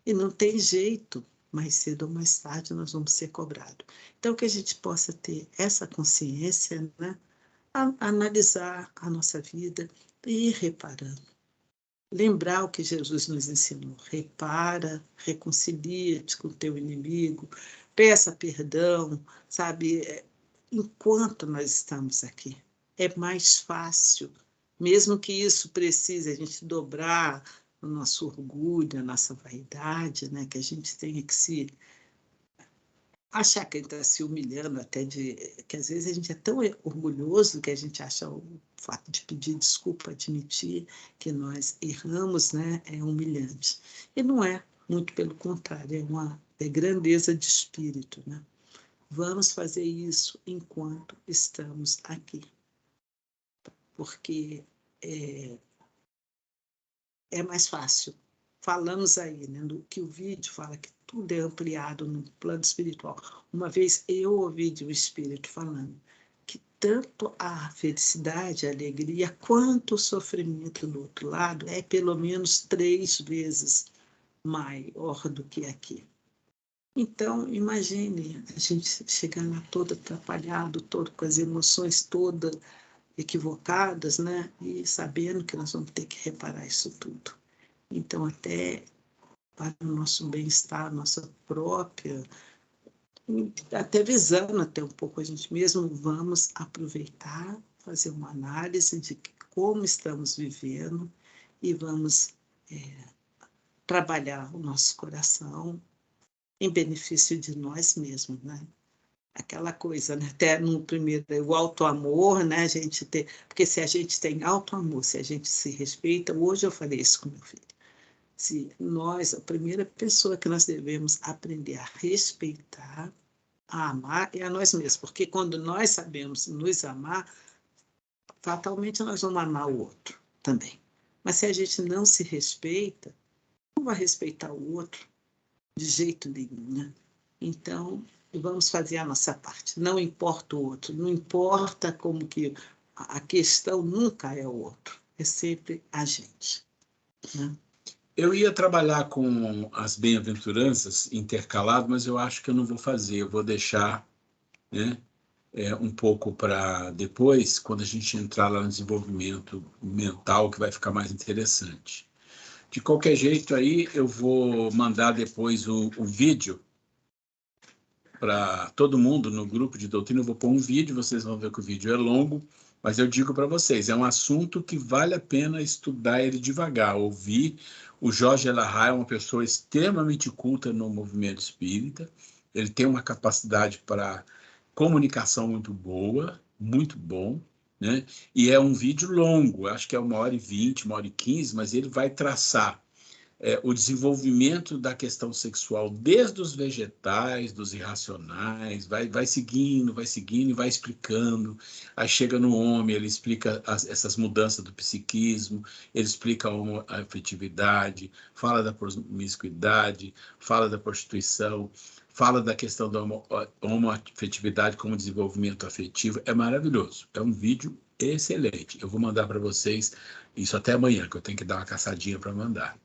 E não tem jeito, mais cedo ou mais tarde nós vamos ser cobrados. Então, que a gente possa ter essa consciência, né? Analisar a nossa vida e ir reparando. Lembrar o que Jesus nos ensinou. Repara, reconcilia-te com o teu inimigo, peça perdão, sabe? Enquanto nós estamos aqui. É mais fácil, mesmo que isso precise a gente dobrar o nosso orgulho, a nossa vaidade, né? Que a gente tenha que se achar que ele está se humilhando até que às vezes a gente é tão orgulhoso que a gente acha o fato de pedir desculpa, admitir que nós erramos, né, é humilhante. E não é, muito pelo contrário, é grandeza de espírito, né? Vamos fazer isso enquanto estamos aqui, porque é mais fácil. Falamos aí, né, no que o vídeo fala que tudo é ampliado no plano espiritual. Uma vez eu ouvi de um espírito falando que tanto a felicidade, a alegria, quanto o sofrimento do outro lado é pelo menos 3 vezes maior do que aqui. Então, imagine a gente chegar lá todo atrapalhado, todo com as emoções todas equivocadas, né? E sabendo que nós vamos ter que reparar isso tudo. Então, até para o nosso bem-estar, nossa própria, até visando até um pouco a gente mesmo, vamos aproveitar, fazer uma análise de como estamos vivendo e vamos trabalhar o nosso coração em benefício de nós mesmos, né? aquela coisa, né? Até no primeiro, o auto-amor, né? A gente tem, porque se a gente tem auto-amor, se a gente se respeita, hoje eu falei isso com meu filho, se nós, a primeira pessoa que nós devemos aprender a respeitar, a amar, é a nós mesmos, porque quando nós sabemos nos amar, fatalmente nós vamos amar o outro também. Mas se a gente não se respeita, não vai respeitar o outro de jeito nenhum, né? Então, vamos fazer a nossa parte. Não importa o outro, não importa como que... A questão nunca é o outro, é sempre a gente, né? Eu ia trabalhar com as bem-aventuranças intercalado, mas eu acho que eu não vou fazer. Eu vou deixar, né, um pouco para depois, quando a gente entrar lá no desenvolvimento mental, que vai ficar mais interessante. De qualquer jeito, aí eu vou mandar depois o vídeo para todo mundo no grupo de doutrina. Eu vou pôr um vídeo, vocês vão ver que o vídeo é longo, mas eu digo para vocês, é um assunto que vale a pena estudar ele devagar, ouvir. O Jorge Elahá é uma pessoa extremamente culta no movimento espírita, ele tem uma capacidade para comunicação muito boa, muito bom, né? E é um vídeo longo, acho que é 1h20, 1h15, mas ele vai traçar o desenvolvimento da questão sexual desde os vegetais, dos irracionais, vai seguindo e vai explicando. Aí chega no homem, ele explica essas mudanças do psiquismo, ele explica a afetividade, fala da promiscuidade, fala da prostituição, fala da questão da homoafetividade como desenvolvimento afetivo. É maravilhoso, é um vídeo excelente. Eu vou mandar para vocês isso até amanhã, que eu tenho que dar uma caçadinha para mandar.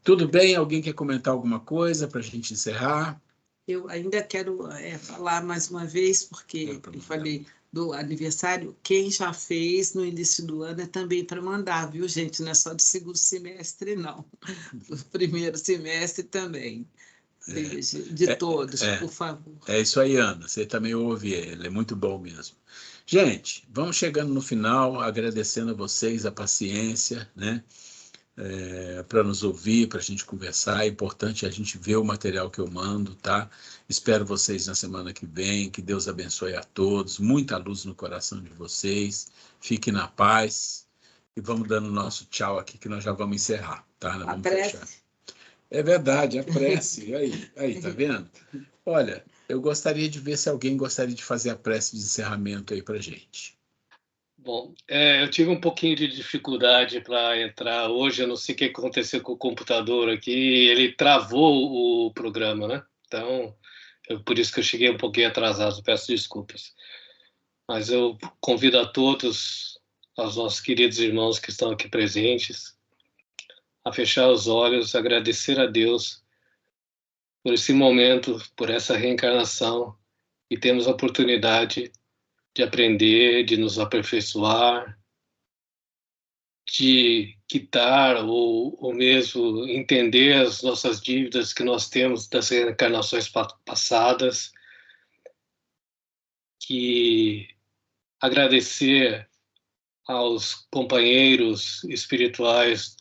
Tudo bem? Alguém quer comentar alguma coisa para a gente encerrar? Eu ainda quero falar mais uma vez, porque eu falei do aniversário, quem já fez no início do ano é também para mandar, viu, gente? Não é só do segundo semestre, não. Do primeiro semestre também. De todos, por favor. É isso aí, Ana. Você também ouve ele, é muito bom mesmo. Gente, vamos chegando no final, agradecendo a vocês a paciência, né? Para nos ouvir, para a gente conversar. É importante a gente ver o material que eu mando, tá? Espero vocês na semana que vem. Que Deus abençoe a todos. Muita luz no coração de vocês. Fiquem na paz. E vamos dando o nosso tchau aqui, que nós já vamos encerrar, tá? Nós vamos fechar. É verdade, a prece. Aí, tá vendo? Olha, eu gostaria de ver se alguém gostaria de fazer a prece de encerramento aí para gente. Bom, eu tive um pouquinho de dificuldade para entrar hoje, eu não sei o que aconteceu com o computador aqui, ele travou o programa, né? Então, por isso que eu cheguei um pouquinho atrasado, peço desculpas. Mas eu convido a todos, aos nossos queridos irmãos que estão aqui presentes, a fechar os olhos, agradecer a Deus por esse momento, por essa reencarnação, e temos a oportunidade de aprender, de nos aperfeiçoar, de quitar ou mesmo entender as nossas dívidas que nós temos das reencarnações passadas, que agradecer aos companheiros espirituais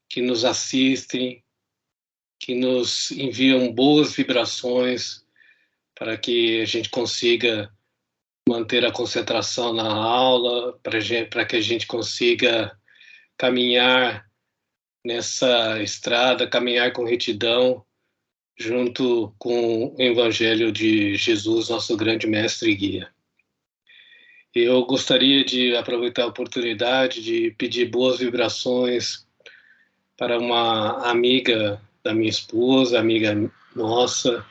que nos assistem, que nos enviam boas vibrações para que a gente consiga manter a concentração na aula, para que a gente consiga caminhar nessa estrada, caminhar com retidão, junto com o Evangelho de Jesus, nosso grande mestre e guia. Eu gostaria de aproveitar a oportunidade de pedir boas vibrações para uma amiga da minha esposa, amiga nossa,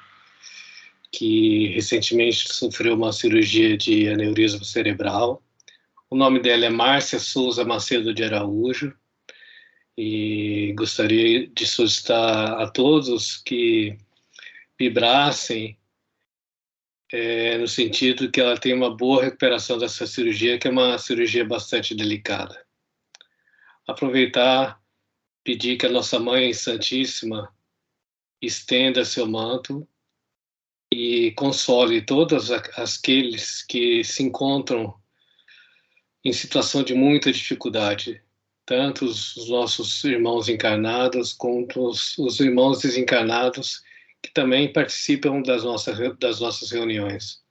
que recentemente sofreu uma cirurgia de aneurisma cerebral. O nome dela é Márcia Souza Macedo de Araújo, e gostaria de solicitar a todos que vibrassem no sentido que ela tenha uma boa recuperação dessa cirurgia, que é uma cirurgia bastante delicada. Aproveitar, pedir que a nossa Mãe Santíssima estenda seu manto e console todos aqueles que se encontram em situação de muita dificuldade, tanto os nossos irmãos encarnados quanto os irmãos desencarnados que também participam das nossas reuniões.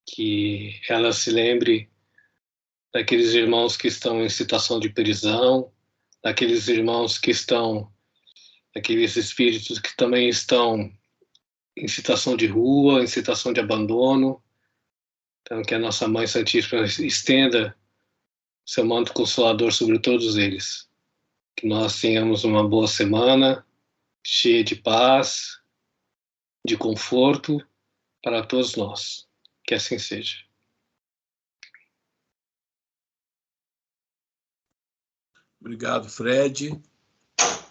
Que ela se lembre daqueles irmãos que estão em situação de prisão, daqueles irmãos que estão, daqueles espíritos que também estão em situação de rua, em situação de abandono. Então, que a nossa Mãe Santíssima estenda seu manto consolador sobre todos eles. Que nós tenhamos uma boa semana, cheia de paz, de conforto para todos nós. Que assim seja. Obrigado, Fred.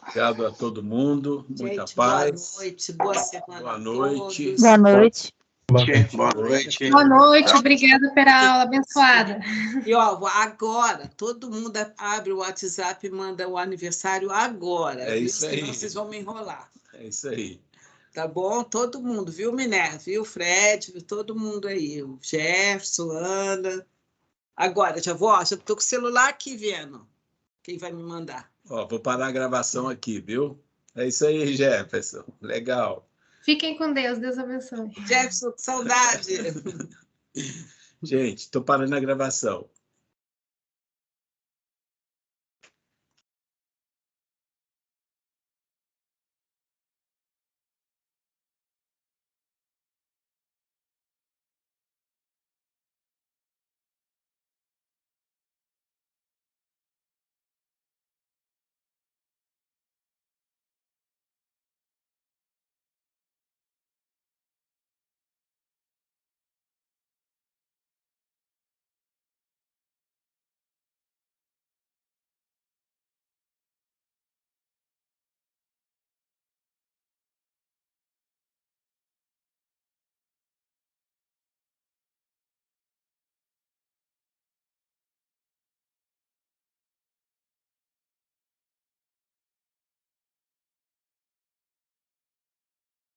Obrigado a todo mundo. Muita paz. Boa noite, boa semana. Boa noite. Boa noite. Boa noite. Boa noite, obrigada pela aula abençoada. E ó, agora, todo mundo abre o WhatsApp e manda o aniversário agora. É isso viu? aí. Senão vocês vão me enrolar. É isso aí. Tá bom? Todo mundo, viu, Minerva? Viu, Fred? Viu todo mundo aí. O Jefferson, Ana. Agora, já estou com o celular aqui vendo. Quem vai me mandar? Ó, vou parar a gravação aqui, viu? É isso aí, Jefferson. Legal. Fiquem com Deus, Deus abençoe. Jefferson, que saudade. Gente, estou parando a gravação.